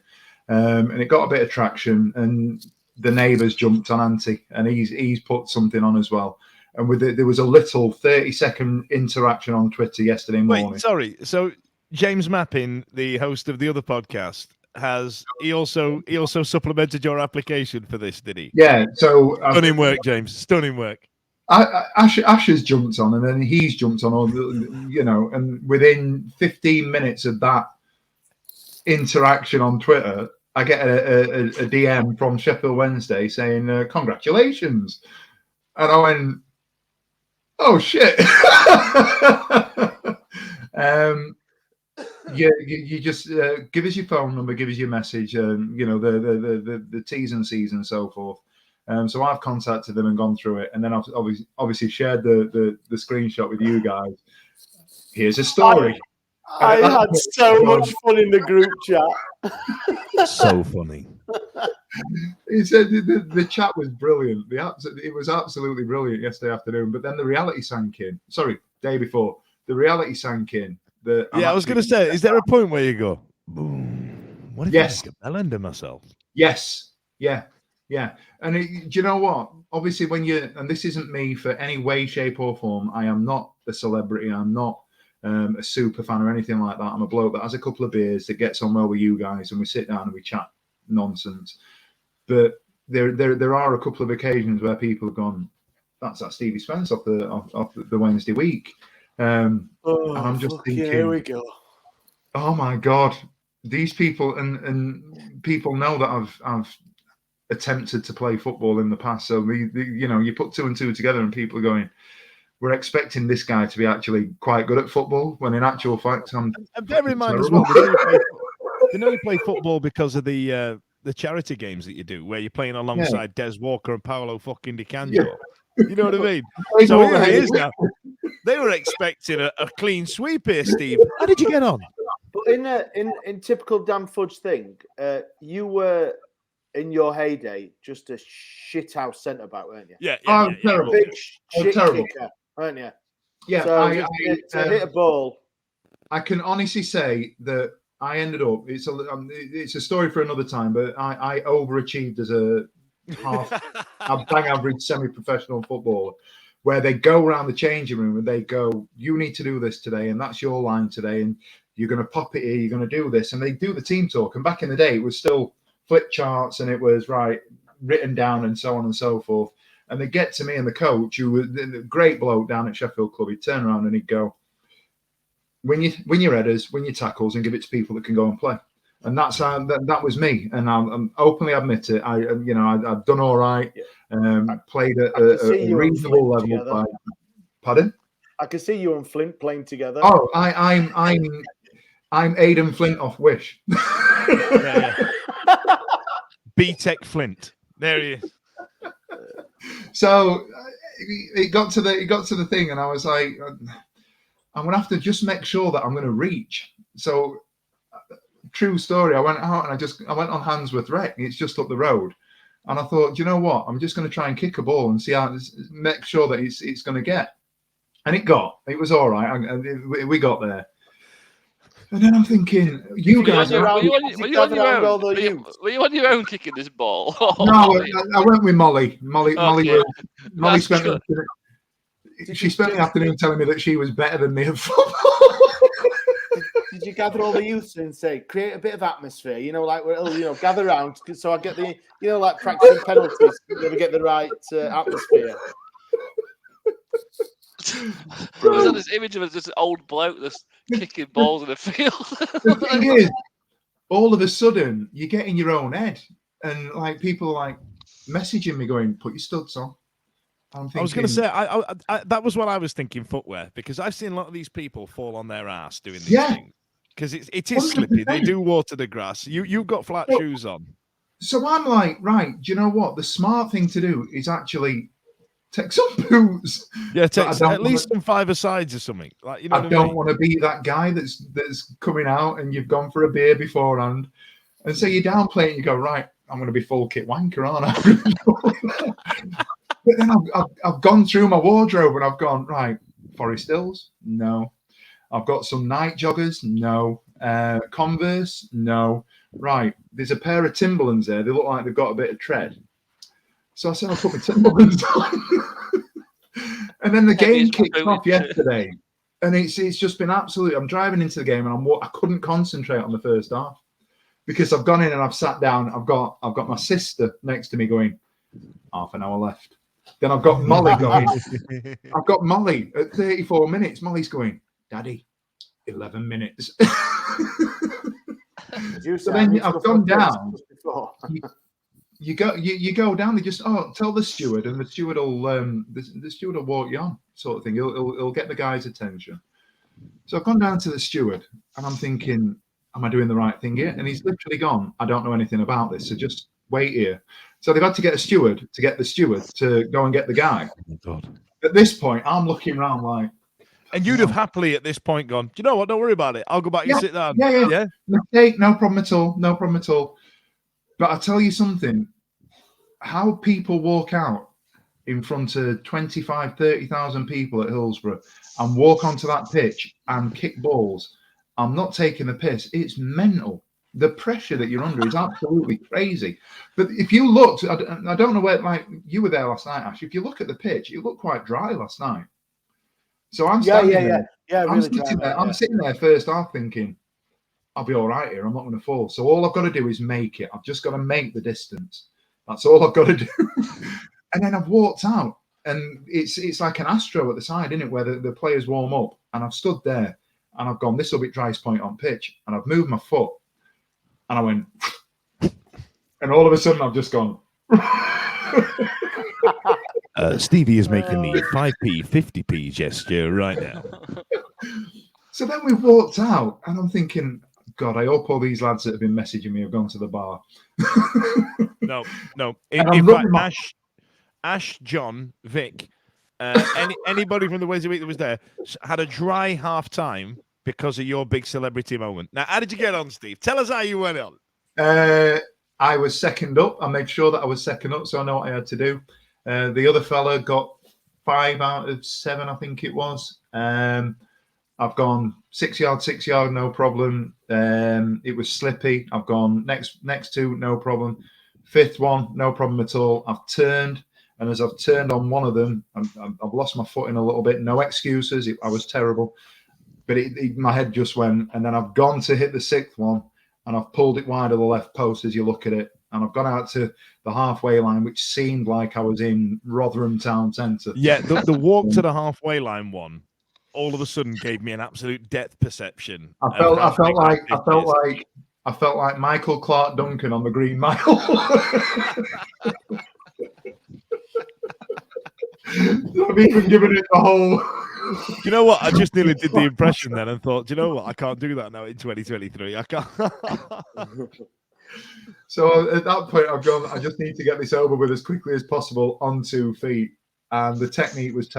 And it got a bit of traction and the neighbours jumped on Auntie and he's put something on as well. And there was a little 30-second interaction on Twitter yesterday morning.
Wait, sorry. So James Mappin, the host of the other podcast, he also supplemented your application for this, did he?
Yeah. So
stunning work, James. Stunning work.
Ash has jumped on, and then he's jumped on, and within 15 minutes of that interaction on Twitter, I get a DM from Sheffield Wednesday saying, congratulations. And I went, oh shit. You just give us your phone number, give us your message, the T's and C's and so forth. So I've contacted them and gone through it, and then I've obviously shared the screenshot with you guys. Here's a story.
I had so much fun in the group chat.
So funny.
He said the chat was brilliant. It was absolutely brilliant yesterday afternoon. But then the reality sank in. Sorry, day before. The reality sank in.
I was going to say, is there a point where you go, boom, what if I make a bell end of myself?
Yes. Yeah. And do you know what? Obviously, and this isn't me for any way, shape, or form. I am not a celebrity. I'm not a super fan or anything like that. I'm a bloke that has a couple of beers, that gets on well with you guys, and we sit down and we chat nonsense. But there are a couple of occasions where people have gone, that's that Stevie Spence off the Wednesday week. And I'm just thinking,
here we go.
Oh my God, these people and people know that I've attempted to play football in the past. So you put two and two together, and people are going, we're expecting this guy to be actually quite good at football, when in actual fact, I'm.
And bear in mind as
terrible.
well, they know you play football because of the charity games that you do, where you're playing alongside Des Walker and Paolo fucking Di Canio. You know what I mean? So here it is now. They were expecting a clean sweep here, Steve. How did you get on?
But in typical Dan Fudge thing, you were in your heyday just a shithouse centre back, weren't you?
Yeah.
Terrible. Big shit kicker, weren't you?
Yeah.
So to hit a ball.
I can honestly say that I ended up. It's a story for another time, but I overachieved as a bang average semi-professional footballer, where they go around the changing room and they go, you need to do this today, and that's your line today, and you're going to pop it here, you're going to do this, and they do the team talk. And back in the day, it was still flip charts, and it was written down and so on and so forth. And they get to me and the coach, who was a great bloke down at Sheffield Club, he'd turn around and he'd go, win your headers, win your tackles, and give it to people that can go and play. And that was me, and I'm openly admit it. I've done all right. Played at a reasonable level. Pardon?
I can see you and Flint playing together.
Oh, I'm Aidan Flint off Wish.
B-Tech Flint. There he is.
So it got to the thing, and I was like, I'm gonna have to just make sure that I'm gonna reach. So. True story. I went out and I went on Handsworth Rec. It's just up the road, and I thought, you know what? I'm just going to try and kick a ball and see how, make sure that it's going to get. And it was all right. We got there, and then I'm thinking,
were you on your own kicking this ball?
No, I went with Molly. Molly spent. She spent the afternoon telling me that she was better than me at football.
Did you gather all the youths and say, create a bit of atmosphere? Gather around, so I get the, like practicing penalties. You never get the right atmosphere.
There was this image of this old bloke that's kicking balls in the field.
The thing is, all of a sudden, you get in your own head, and like people are like messaging me, going, "Put your studs on."
I was going to say, I that was what I was thinking, footwear, because I've seen a lot of these people fall on their ass doing these things. Because it is slippy. They do water the grass. You've got flat shoes on.
So I'm like, right, do you know what? The smart thing to do is actually take some boots.
Yeah, take at least some 5-a-sides or something. Like, you know
I don't want to be that guy that's coming out and you've gone for a beer beforehand. And so you're downplaying and you go, right, I'm going to be full kit wanker, aren't I? But then I've gone through my wardrobe and I've gone, right, Forest Hills? No. I've got some night joggers? No. Converse? No. Right, there's a pair of Timberlands there. They look like they've got a bit of tread. So I said, I'll put my Timberlands on. And then the game kicked off yesterday. And it's just been absolute. I'm driving into the game and I couldn't concentrate on the first half because I've gone in and I've sat down. I've got my sister next to me going, half an hour left. Then I've got Molly going. I've got Molly at 34 minutes. Molly's going, Daddy, 11 minutes. So then I've gone down. You go down. They just tell the steward, and the steward will the steward will walk you on, sort of thing. He'll get the guy's attention. So I've gone down to the steward, and I'm thinking, am I doing the right thing here? And he's literally gone, I don't know anything about this, so just wait here. So they've had to get a steward to go and get the guy.
Oh, God.
At this point, I'm looking around like,
And you'd have happily at this point gone, do you know what? Don't worry about it. I'll go back and sit down.
Yeah. Mistake, no problem at all. No problem at all. But I'll tell you something. How people walk out in front of 25, 30,000 people at Hillsborough and walk onto that pitch and kick balls, I'm not taking the piss. It's mental. The pressure that you're under is absolutely crazy. But if you looked, I don't know where, like, you were there last night, Ash. If you look at the pitch, it looked quite dry last night. So I'm standing there.
Yeah,
I'm sitting there first half thinking, I'll be all right here. I'm not going to fall. So all I've got to do is make it. I've just got to make the distance. That's all I've got to do. And then I've walked out. And it's like an Astro at the side, isn't it, where the players warm up. And I've stood there and I've gone, this will be driest point on pitch. And I've moved my foot. And I went, and all of a sudden I've just gone.
Stevie is making the 5p, 50p gesture right now.
So then we walked out, and I'm thinking, God, I hope all these lads that have been messaging me have gone to the bar.
No. In fact, Ash, John, Vic, anybody from the Wednesday week that was there had a dry half time because of your big celebrity moment. Now, how did you get on, Steve? Tell us how you went on.
I was second up. I made sure that I was second up, so I know what I had to do. The other fella got 5 out of 7, I think it was. I've gone 6 yard, no problem. It was slippy. I've gone next 2, no problem. 5th one, no problem at all. I've turned, and as I've turned on one of them, I've lost my footing a little bit. No excuses. I was terrible. But my head just went, and then I've gone to hit the 6th one, and I've pulled it wide of the left post as you look at it, and I've gone out to the halfway line, which seemed like I was in Rotherham Town Centre.
Yeah, the walk to the halfway line one, all of a sudden gave me an absolute depth perception.
I felt like Michael Clark Duncan on the Green Mile. I've even given it the whole.
You know what? I just nearly did the impression then and thought, do you know what? I can't do that now in 2023. I can't.
So at that point, I've gone, I just need to get this over with as quickly as possible on 2 feet. And the technique was,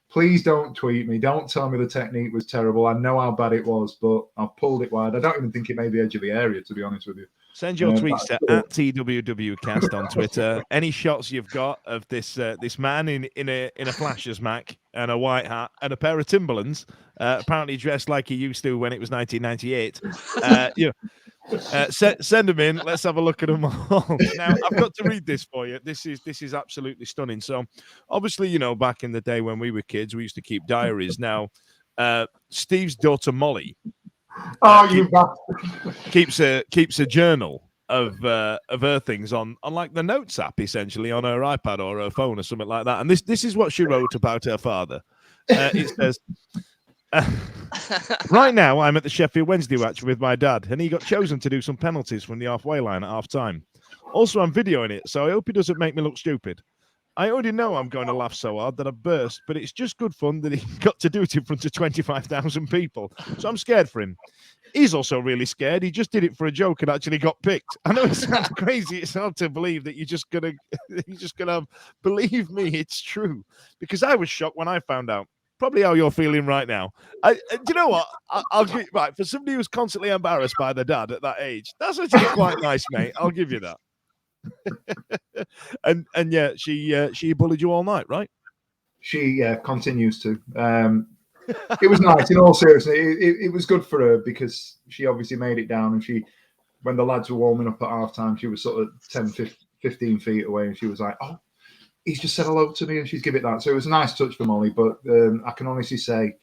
please don't tweet me. Don't tell me the technique was terrible. I know how bad it was, but I've pulled it wide. I don't even think it made the edge of the area, to be honest with you.
Send your tweets to @TWWcast on Twitter. Any shots you've got of this man in a flashers Mac and a white hat and a pair of Timberlands, apparently dressed like he used to when it was 1998. Send them in. Let's have a look at them all. Now, I've got to read this for you. This is absolutely stunning. So, obviously, you know, back in the day when we were kids, we used to keep diaries. Now, Steve's daughter Molly. Keeps a journal of her things on like the Notes app, essentially on her iPad or her phone or something like that. And this is what she wrote about her father. It says, right now I'm at the Sheffield Wednesday match with my dad, and he got chosen to do some penalties from the halfway line at half time. Also, I'm videoing it, so I hope he doesn't make me look stupid. I already know I'm going to laugh so hard that I burst, but it's just good fun that he got to do it in front of 25,000 people. So I'm scared for him. He's also really scared. He just did it for a joke and actually got picked. I know it sounds crazy. It's hard to believe that you're just gonna believe me. It's true, because I was shocked when I found out. Probably how you're feeling right now. Do you know what? I'll give right for somebody who's constantly embarrassed by the dad at that age. That's actually quite nice, mate. I'll give you that. and yeah, she bullied you all night, right?
She continues to. It was nice. In all seriousness, it was good for her because she obviously made it down, and when the lads were warming up at half time, she was sort of 10, 15 feet away, and she was like, "Oh, he's just said hello to me," and she's given it that. So it was a nice touch for Molly. But I can honestly say,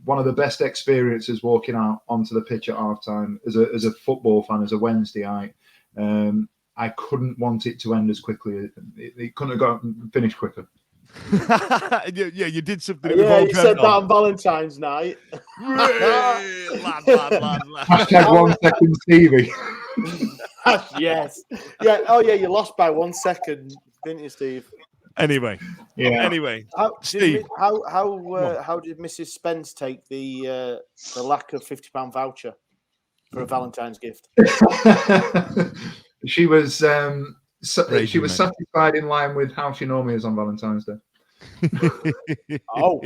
one of the best experiences walking out onto the pitch at half time as a football fan, as a Wednesdayite. I couldn't want it to end as quickly. It couldn't have finished quicker.
Yeah, you did something.
Yeah, you said that on Valentine's night.
lad.
Hashtag 1 second, Stevie.
Yes. Yeah. Oh, yeah. You lost by 1 second, didn't you, Steve?
Anyway. Steve,
how did Mrs. Spence take the lack of £50 voucher for a Valentine's gift?
She was So,
Raging,
she was
mate.
satisfied in line with how she normally is on Valentine's Day.
Oh.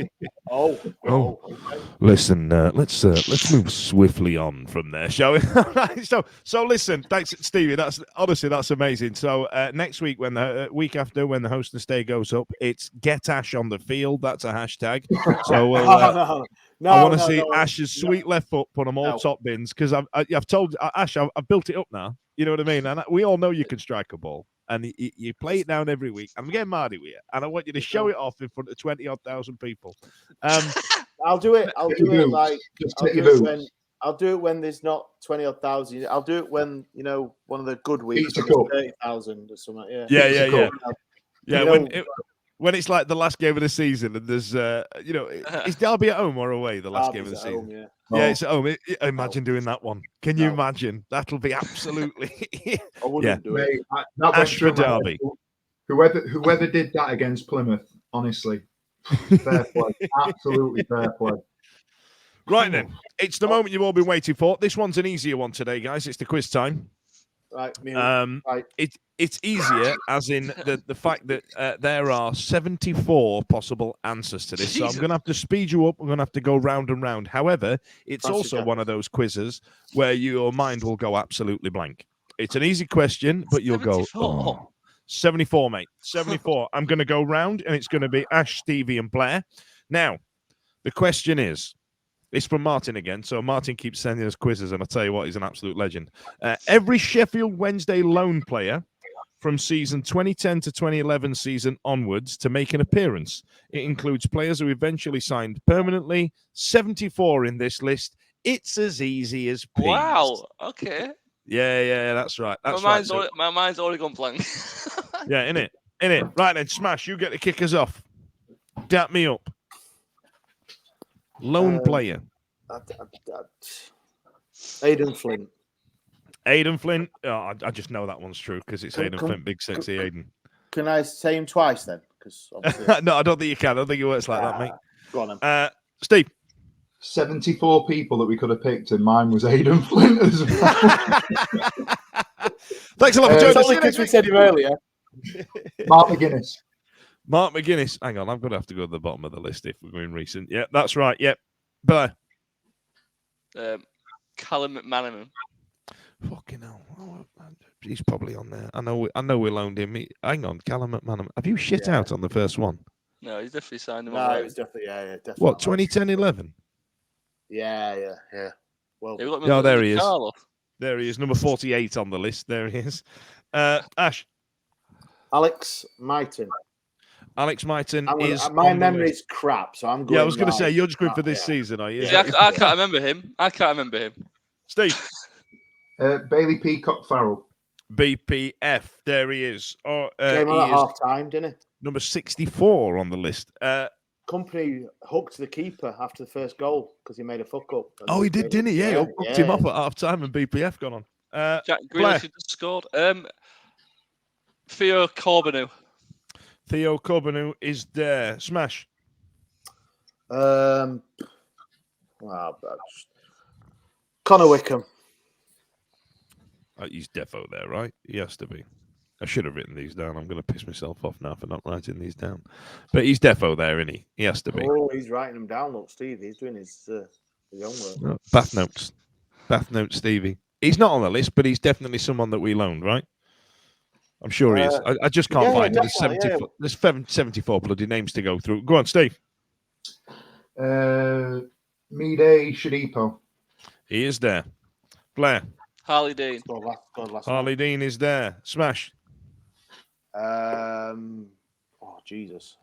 Listen, let's move swiftly on from there, shall we? Right, so listen, thanks, Stevie. That's amazing. So next week, when the week after, when the hostess day goes up, it's get Ash on the field. That's a hashtag. So we'll, I want to see Ash's sweet left foot put them all top bins, because I've told Ash I've built it up now. You know what I mean? And we all know you can strike a ball. And you play it down every week. I'm getting mardy with you, and I want you to show it off in front of 20,000 people.
I'll do it. I'll do it like
Just
I'll
take your
do it
boots.
when I'll do it when there's not 20,000. I'll do it when one of the good weeks,
Pizza
when
Cup.
there's 30,000 or something. Yeah.
Yeah.
You
When it's like the last game of the season, and there's is Derby at home or away? The last game of the
Derby's at
season.
home,
Yeah, it's at home. Imagine doing that one. Can you imagine? That'll be absolutely.
I wouldn't do it.
Mate, that went
Ash for
through my head.
Derby.
Whoever did that against Plymouth, honestly, fair play, absolutely fair play.
Right then, it's the moment you've all been waiting for. This one's an easier one today, guys. It's the quiz time.
Right,
right. It's easier, as in the fact that there are 74 possible answers to this.
Jesus.
So I'm going to have to speed you up. We're going to have to go round and round. However, it's also one of those quizzes where your mind will go absolutely blank. It's an easy question, but you'll
74.
go, 74, mate. 74. I'm going to go round, and it's going to be Ash, Stevie, and Blair. Now, the question is, it's from Martin again. So Martin keeps sending us quizzes, and I'll tell you what, he's an absolute legend. Every Sheffield Wednesday loan player from season 2010 to 2011 season onwards to make an appearance. It includes players who eventually signed permanently. 74 in this list. It's as easy as peas.
Wow. Okay.
Yeah, that's right. That's
my mind's already gone blank.
Yeah, in it. Right then, Smash, you get the kickers off. Dap me up. Lone player.
Aidan Flint.
Aidan Flint. Oh, I just know that one's true because it's Aidan Flint, big sexy Aidan.
Can I say him twice then? Because
no, I don't think you can. I don't think it works like that, mate.
Go on then.
Steve.
74 people that we could have picked, and mine was Aidan Flint as well.
Thanks a lot for joining us.
Only because we said him earlier.
Mark McGuinness.
Mark McGuinness. Hang on, I'm going to have to go to the bottom of the list if we're going recent. Yeah, that's right. Yep. Blair.
Callum McManaman.
Fucking hell. Oh, he's probably on there. I know we loaned him. Hang on, Callum McManaman. Have you shit out on the first one?
No, he's definitely signed him.
No, it was definitely, definitely.
What, 2010, 11?
Yeah. Well,
there he is. There he is, number 48 on the list. There he is. Ash.
Alex Myton.
Alex Myton is.
My memory is crap, so I'm going.
Yeah, I was going to say you're just going for this season, are you?
Yeah, I can't remember him.
Steve.
Bailey Peacock Farrell.
BPF. There he is.
Came on at half time, didn't he?
Number 64 on the list.
Company hooked the keeper after the first goal because he made a fuck up.
Oh, he did, didn't he? Yeah, hooked him up at half time and BPF gone on.
Jack Grealish just scored. Theo Corbinu.
Theo Corbinu is there. Smash.
Connor Wickham.
He's defo there, right? He has to be. I should have written these down. I'm going to piss myself off now for not writing these down. But he's defo there, isn't he? He has to be.
Oh, he's writing them down. Look, Steve, he's doing his homework.
Oh, Bath notes, Stevie. He's not on the list, but he's definitely someone that we loaned, right? I'm sure he is. I just can't find it. There's 74 bloody names to go through. Go on, Steve.
Mide Shadipo.
He is there. Blair.
Harley Dean.
Harley Dean is there. Smash.
Jesus.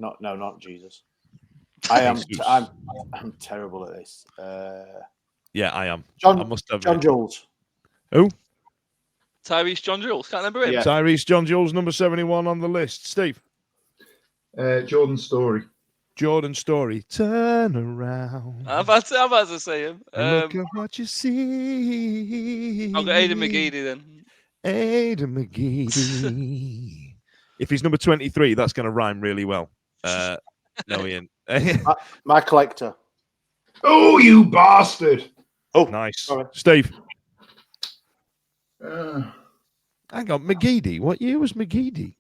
Not Jesus. I'm terrible at this.
Yeah, I am.
John,
I must have
John Jules.
Who?
Tyrese John Jules. Can't remember him.
Yeah. Tyrese John Jules, number 71 on the list. Steve.
Jordan Story.
Jordan Story. Turn around.
I'm about to say him.
Look at what you see.
I'll go Aidan McGeady then.
Aidan McGeady. If he's number 23, that's going to rhyme really well. No, Ian.
My collector.
Oh, you bastard.
Oh, nice. Steve. Hang on, McGeady. What year was McGeady?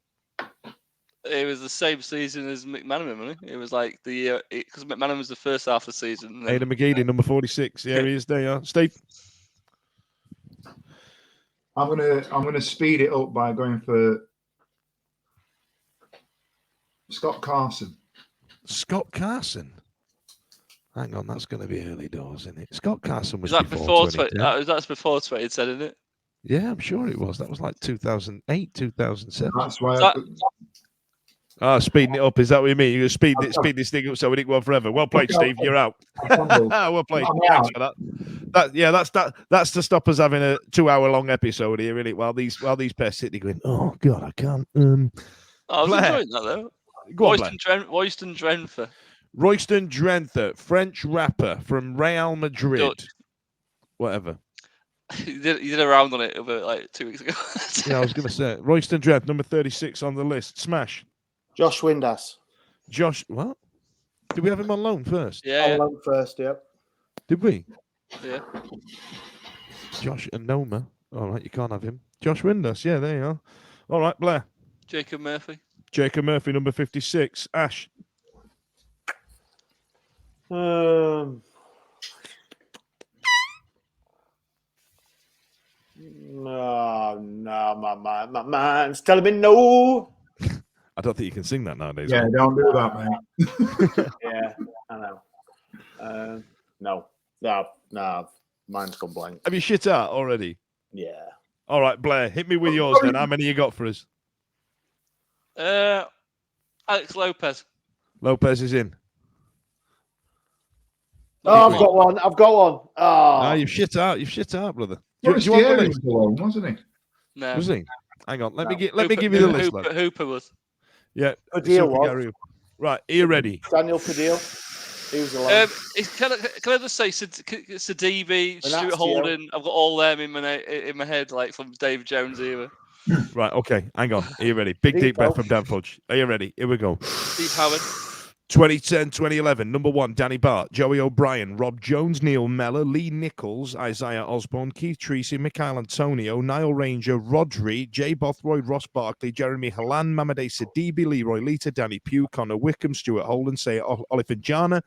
It was the same season as McManaman, wasn't it? It was like the year because McManaman was the first half of the season. And
Aidan McGeady, number 46. Yeah, he is there. Steve.
I'm gonna speed it up by going for Scott Carson.
Scott Carson. Hang on, that's going to be early doors, isn't it? Scott Carson was
is that
before
before
2010.
that's before 2010, isn't it?
Yeah, I'm sure it was. That was like 2008, 2007.
That's why.
Speeding it up. Is that what you mean? You're going to speed this thing up so we didn't go on forever. Well played, Steve. You're out. Well played. Thanks for that. That's to stop us having a 2-hour-long episode here, really. While these pests sit there going, oh God, I can't.
I was
Blair.
enjoying that though.
Go on,
Royston Drenfer.
Royston Drenthe, French rapper from Real Madrid.
Dutch.
Whatever.
You did a round on it over like 2 weeks ago.
Yeah, I was going to say Royston Drenthe, number 36 on the list. Smash.
Josh Windass.
Josh, what? Did we have him on loan first?
Yeah.
On loan first, yep.
Did we?
Yeah.
Josh and Noma. All right, you can't have him. Josh Windass. Yeah, there you are. All right, Blair.
Jacob Murphy.
Jacob Murphy, number 56. Ash.
No, my mind's telling me no.
I don't think you can sing that nowadays.
Yeah, don't do that, mate.
Yeah, I know. No, mine's gone blank.
Have you shit out already?
Yeah.
All right, Blair, hit me with yours then. How many you got for us?
Alex Lopez.
Lopez is in.
Oh, I've got one. Oh,
You've shit out. You've shit out, brother.
Wasn't he?
No.
Was he? Hang on. Let me give you the list.
Hooper was.
Yeah.
Padilla
Super
was.
Gary. Right, are you ready?
Daniel Padilla. He was alive.
Can I just say Stevie, Stuart
Venazio.
Holden? I've got all them in my head, like from Dave Jones era.
Right, okay. Hang on. Are you ready? Big deep breath from Dan Fudge. Are you ready? Here we go.
Steve Howard.
2010, 2011, number 1, Danny Bart, Joey O'Brien, Rob Jones, Neil Mellor, Lee Nichols, Isaiah Osborne, Keith Treacy, Mikhail Antonio, Niall Ranger, Rodri, Jay Bothroyd, Ross Barkley, Jeremy Halan, Mamadou Sidibe, Leroy Lita, Danny Pugh, Connor Wickham, Stuart Holden, Say Oliver Jana,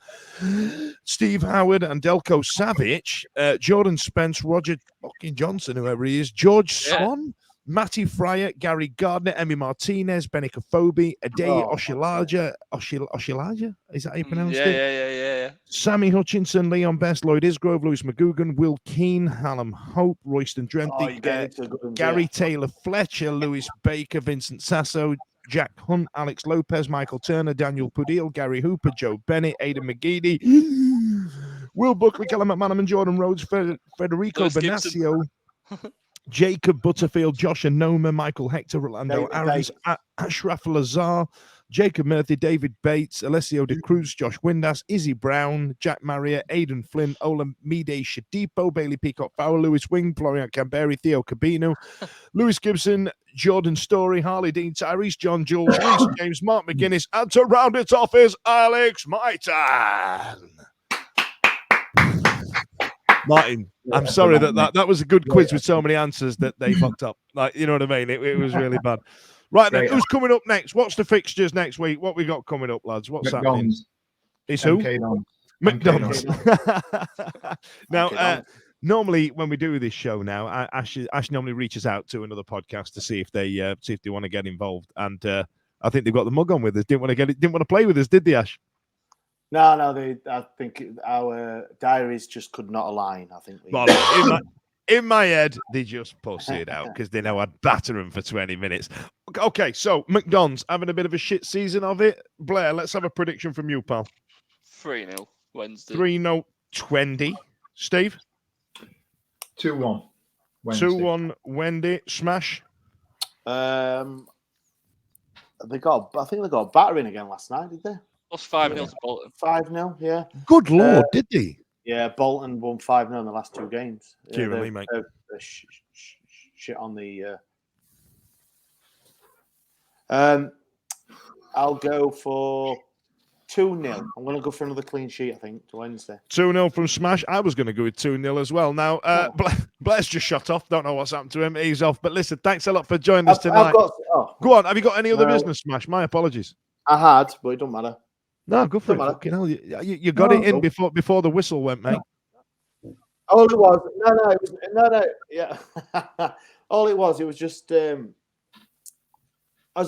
Steve Howard, and Delco Savic, Jordan Spence, Roger fucking Johnson, whoever he is, George Swan, Matty Fryer, Gary Gardner, Emmy Martinez, Benica Fobi, Ade Oshilaja. Oshilaja? Is that how you pronounce it?
Yeah.
Sammy Hutchinson, Leon Best, Lloyd Isgrove, Lewis McGugan, Will Keane, Hallam Hope, Royston Drenthe, Gary Taylor Fletcher, Lewis Baker, Vincent Sasso, Jack Hunt, Alex Lopez, Michael Turner, Daniel Pudil, Gary Hooper, Joe Bennett, Aidan McGeady, Will Buckley, Callum McManaman, Jordan Rhodes, Federico Benasio, Jacob Butterfield, Josh Anoma, Michael Hector, Rolando Aarons, Ashraf Lazar, Jacob Murphy, David Bates, Alessio De Cruz, Josh Windass, Izzy Brown, Jack Maria, Aidan Flynn, Olamide Shadipo, Bailey Peacock Bauer, Lewis Wing, Florian Camberi, Theo Cabino, Lewis Gibson, Jordan Story, Harley Dean, Tyrese John Jules, Reece James, Mark McGuinness, and to round it off is Alex Maitan. Martin, I'm sorry that was a good quiz with so many answers that they fucked up. Like, you know what I mean? It was really bad. Right then, who's coming up next? What's the fixtures next week? What we got coming up, lads? What's happening? It's who? McDonald's. Now, normally when we do this show now, Ash normally reaches out to another podcast to see if they want to get involved, and I think they've got the mug on with us. Didn't want to play with us, did they, Ash?
No, I think our diaries just could not align. I think.
In my head, they just pussy it out because they know I'd batter them for 20 minutes. Okay, so McDonald's having a bit of a shit season of it. Blair, let's have a prediction from you, pal.
3-0 Wednesday.
3-0 20. Steve?
2-1 Wednesday.
2-1 Wendy. Smash?
I think they got a battering again last night, did they?
Lost 5-0 to Bolton.
5-0 yeah.
Good lord, did they?
Yeah, Bolton won 5-0 in the last 2 games.
Kieran Lee, mate.
Shit on the. I'll go for 2-0. I'm going to go for another clean sheet, I think, to Wednesday.
2-0 from Smash. I was going to go with 2-0 as well. Now, Blair's just shut off. Don't know what's happened to him. He's off. But listen, thanks a lot for joining us tonight. Go on. Have you got any other business, Smash? My apologies.
I had, but it don't matter.
No, go for it. Fucking hell. You got it in before the whistle went, mate.
All it was, yeah. All it was just, as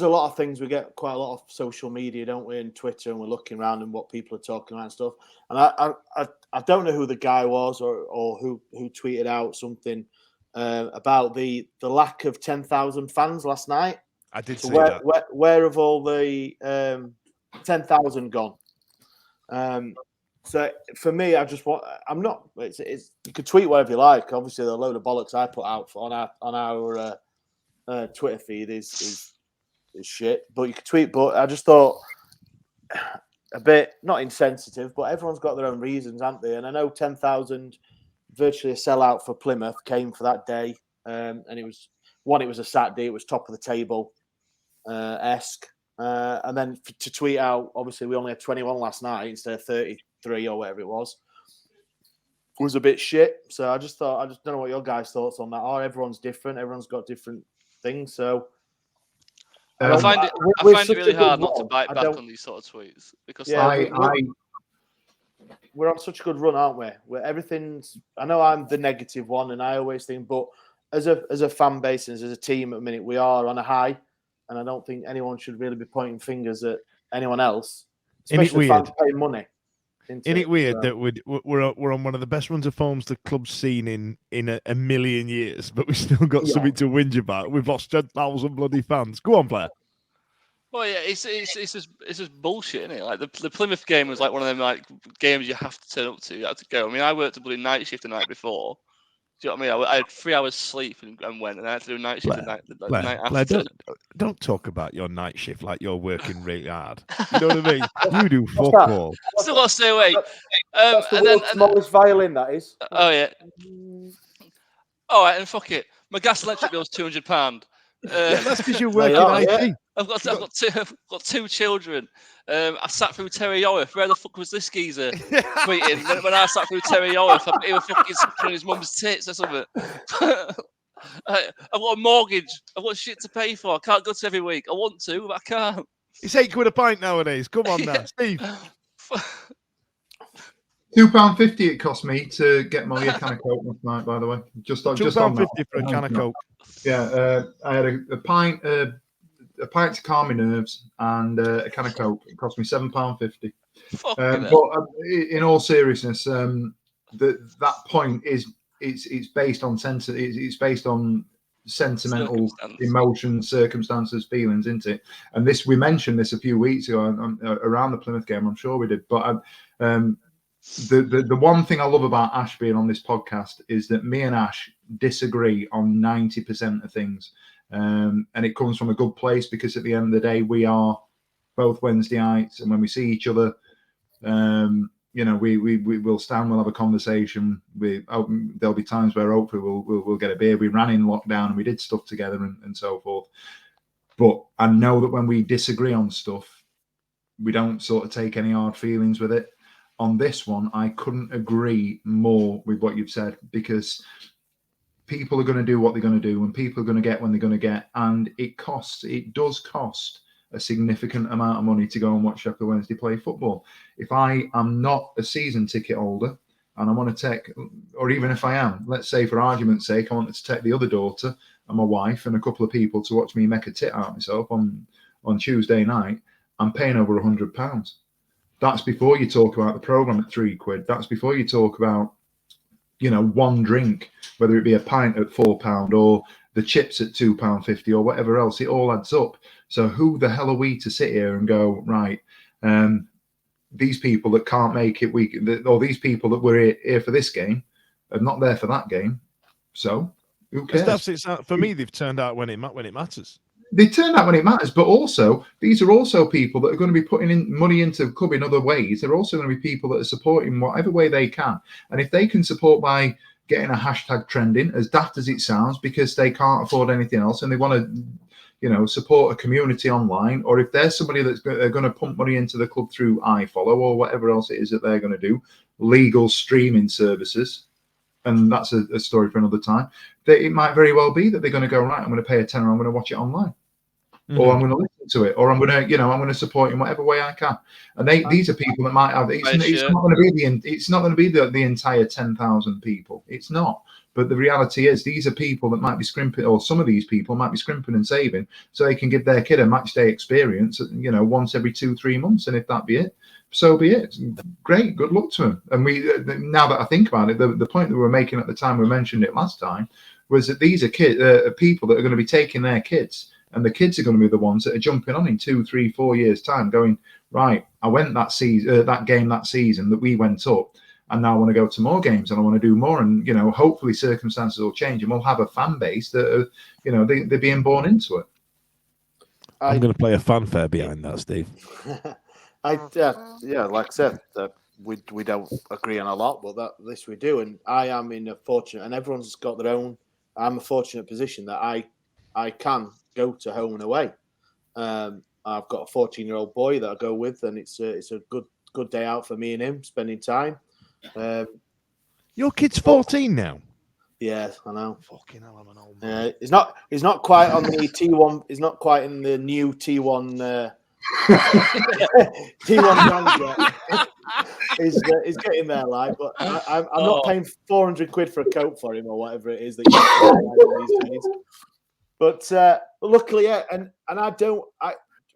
a lot of things, we get quite a lot of social media, don't we, and Twitter, and we're looking around and what people are talking about and stuff. And I don't know who the guy was or who tweeted out something about the lack of 10,000 fans last night.
I did see that.
Where have all the 10,000 gone? So for me, I just want. I'm not. It's you could tweet whatever you like. Obviously, the load of bollocks I put out on our Twitter feed is shit. But you could tweet. But I just thought a bit not insensitive. But everyone's got their own reasons, haven't they? And I know 10,000, virtually a sellout for Plymouth, came for that day. And it was a Saturday. It was top of the table esque. And then to tweet out, obviously we only had 21 last night instead of 33 or whatever it was a bit shit. So I just don't know what your guys' thoughts on that are. Everyone's different. Everyone's got different things. So
I find it really hard not to bite back on these sort of tweets because
we're on such a good run, aren't we? Where everything's. I know I'm the negative one, and I always think, but as a fan base and as a team at the minute, we are on a high. And I don't think anyone should really be pointing fingers at anyone else, especially fans paying money.
Isn't it weird that we're on one of the best runs of forms the club's seen in a million years, but we've still got something to whinge about. We've lost 10,000 bloody fans. Go on, Blair.
Well, yeah, it's just bullshit, isn't it? Like the Plymouth game was like one of them like games you have to turn up to. You have to go. I mean, I worked a bloody night shift the night before. Do you know what I mean? I had 3 hours sleep and went, and I had to do a night shift the night after.
Don't talk about your night shift like you're working really hard. You know what I mean? You do fuck all.
Still got to stay awake.
That's the smallest violin, that is.
Oh, yeah. All right, and fuck it. My gas electric bill's £200.
That's because you're working IT.
I've got two children. I sat through Terry Orif. Where the fuck was this geezer tweeting when I sat through Terry Orif? He was fucking sucking his mum's tits or something. I've got a mortgage. I've got shit to pay for. I can't go to every week. I want to, but I can't.
It's £8 a pint nowadays. Come on now, Steve.
£2.50 it cost me to get my can of Coke last night, by the way. Just £2.50
for a can of Coke.
Yeah, I had a pint to calm my nerves and a can of Coke. It cost me £7.50. But in all seriousness, that point is it's based on it's based on sentimental emotions, circumstances, feelings, isn't it? And we mentioned this a few weeks ago around the Plymouth game. I'm sure we did, but the one thing I love about Ash being on this podcast is that me and Ash disagree on 90% of things. And it comes from a good place because at the end of the day, we are both Wednesdayites. And when we see each other, we will stand, we'll have a conversation. There'll be times where hopefully we'll get a beer. We ran in lockdown and we did stuff together and so forth. But I know that when we disagree on stuff, we don't sort of take any hard feelings with it. On this one, I couldn't agree more with what you've said because people are going to do what they're going to do and people are going to get when they're going to get. And it does cost a significant amount of money to go and watch Sheffield Wednesday play football. If I am not a season ticket holder and I want to take, or even if I am, let's say for argument's sake, I wanted to take the other daughter and my wife and a couple of people to watch me make a tit out of myself on Tuesday night, I'm paying over £100. That's before you talk about the programme at £3. That's before you talk about, one drink, whether it be a pint at £4 or the chips at £2.50 or whatever else. It all adds up. So who the hell are we to sit here and go, right, these people that can't make it, or these people that were here for this game are not there for that game. So who cares?
For me, they've turned out when it matters.
They turn out when it matters, but also these are also people that are going to be putting in money into the club in other ways. They're also going to be people that are supporting whatever way they can. And if they can support by getting a hashtag trending, as daft as it sounds, because they can't afford anything else and they want to, support a community online, or if there's somebody that's going to pump money into the club through iFollow or whatever else it is that they're going to do, legal streaming services, and that's a story for another time. It might very well be that they're going to go, right, I'm going to pay a tenner, I'm going to watch it online. Or I'm going to listen to it, or I'm going to support in whatever way I can. And these are people that might have. It's not going to be the entire 10,000 people. It's not. But the reality is, these are people that might be scrimping, or some of these people might be scrimping and saving, so they can give their kid a match day experience, once every 2-3 months. And if that be it, so be it. Great, good luck to them. And now that I think about it, the point that we were making at the time we mentioned it last time was that these are people that are going to be taking their kids. And the kids are going to be the ones that are jumping on in 2, 3, 4 years' time, going, right, I went that game that season that we went up, and now I want to go to more games and I want to do more. And, hopefully circumstances will change and we'll have a fan base that are, they're being born into it.
I'm going to play a fanfare behind that, Steve.
like I said, we don't agree on a lot, but this we do. And I am in a fortunate, and everyone's got their own, I'm a fortunate position that I can go to home and away. I've got a 14-year-old boy that I go with, and it's a good day out for me and him, spending time.
Your kid's 14 now.
Yeah, I know.
Fucking hell, I'm an old man.
He's not quite on the T1. He's not quite in the new T1. T1 brand yet. He's getting there, like, but I'm not paying 400 quid for a coat for him or whatever it is that you these days. But luckily, yeah, and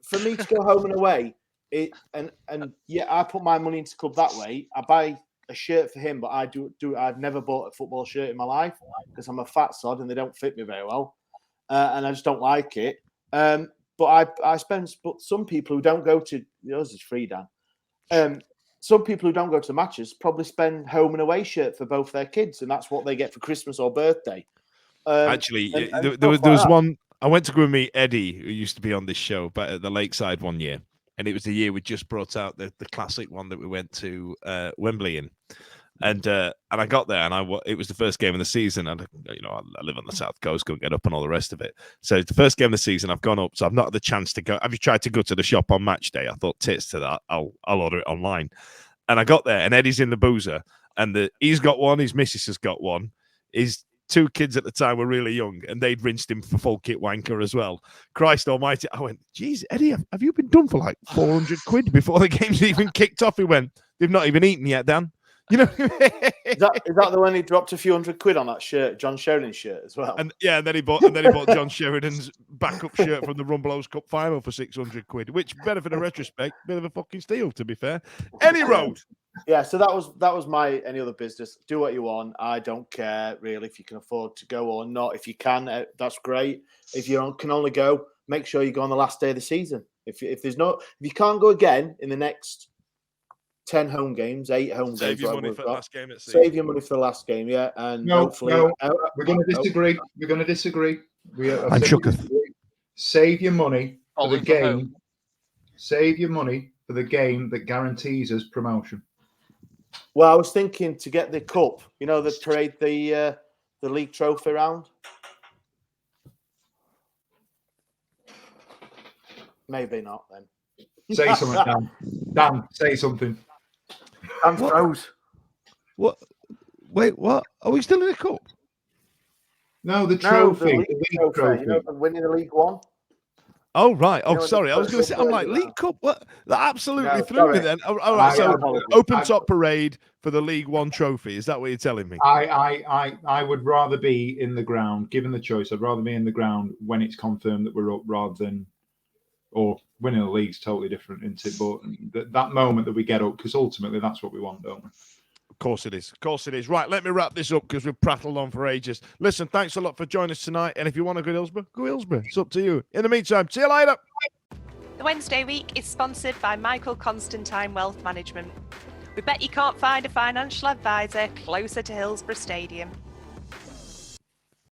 for me to go home and away, I put my money into club that way. I buy a shirt for him, but I've never bought a football shirt in my life because I'm a fat sod and they don't fit me very well, and I just don't like it. But but some people who don't go to yours is free, Dan. Some people who don't go to matches probably spend home and away shirt for both their kids, and that's what they get for Christmas or birthday.
Actually, there was one. I went to go and meet Eddie, who used to be on this show, but at the Lakeside one year, and it was the year we just brought out the classic one that we went to Wembley in, and I got there, and it was the first game of the season, and I live on the South Coast, couldn't get up, and all the rest of it. So it's the first game of the season. I've gone up, so I've not had the chance to go. Have you tried to go to the shop on match day? I thought tits to that. I'll order it online, and I got there, and Eddie's in the boozer, and he's got one, his missus has got one, his 2 kids at the time were really young, and they'd rinsed him for full kit wanker as well. Christ almighty. I went, geez, Eddie, have you been done for like 400 quid before the game's even kicked off? He went, they've not even eaten yet, Dan. Is
that the one he dropped a few hundred quid on that shirt, John Sheridan's shirt as well?
And then he bought John Sheridan's backup shirt from the Rumbelows Cup final for 600 quid, which, benefit of retrospect, bit of a fucking steal, to be fair. Any road.
Yeah, so that was my any other business. Do what you want. I don't care really if you can afford to go or not. If you can, that's great. If you can only go, make sure you go on the last day of the season. If you can't go again in the next 10 home games, 8 home games,
save your money for the last game at sea.
Save your money for the last game, yeah. And hopefully,
we're going to disagree. We're going to disagree.
I'm shook.
Save your money for the game. Save your money for the game that guarantees us promotion.
Well, I was thinking to get the cup, the parade, the league trophy round. Maybe not then.
Say something, Dan. Dan, say something.
Dan froze.
What? Wait, what? Are we still in a cup?
No, the trophy.
The league trophy. Winning the League One.
Oh, right. Oh, sorry. I was going to say, I'm like, League Cup? What? That absolutely threw me then. All right, so open top parade for the League One trophy. Is that what you're telling me?
I would rather be in the ground, given the choice. I'd rather be in the ground when it's confirmed that we're up rather than, or winning the league's totally different, isn't it? But that moment that we get up, because ultimately that's what we want, don't we?
Of course it is. Of course it is. Right, let me wrap this up because we've prattled on for ages. Listen, thanks a lot for joining us tonight. And if you want to go Hillsborough, go Hillsborough. It's up to you. In the meantime, see you later.
The Wednesday week is sponsored by Michael Constantine Wealth Management. We bet you can't find a financial advisor closer to Hillsborough Stadium.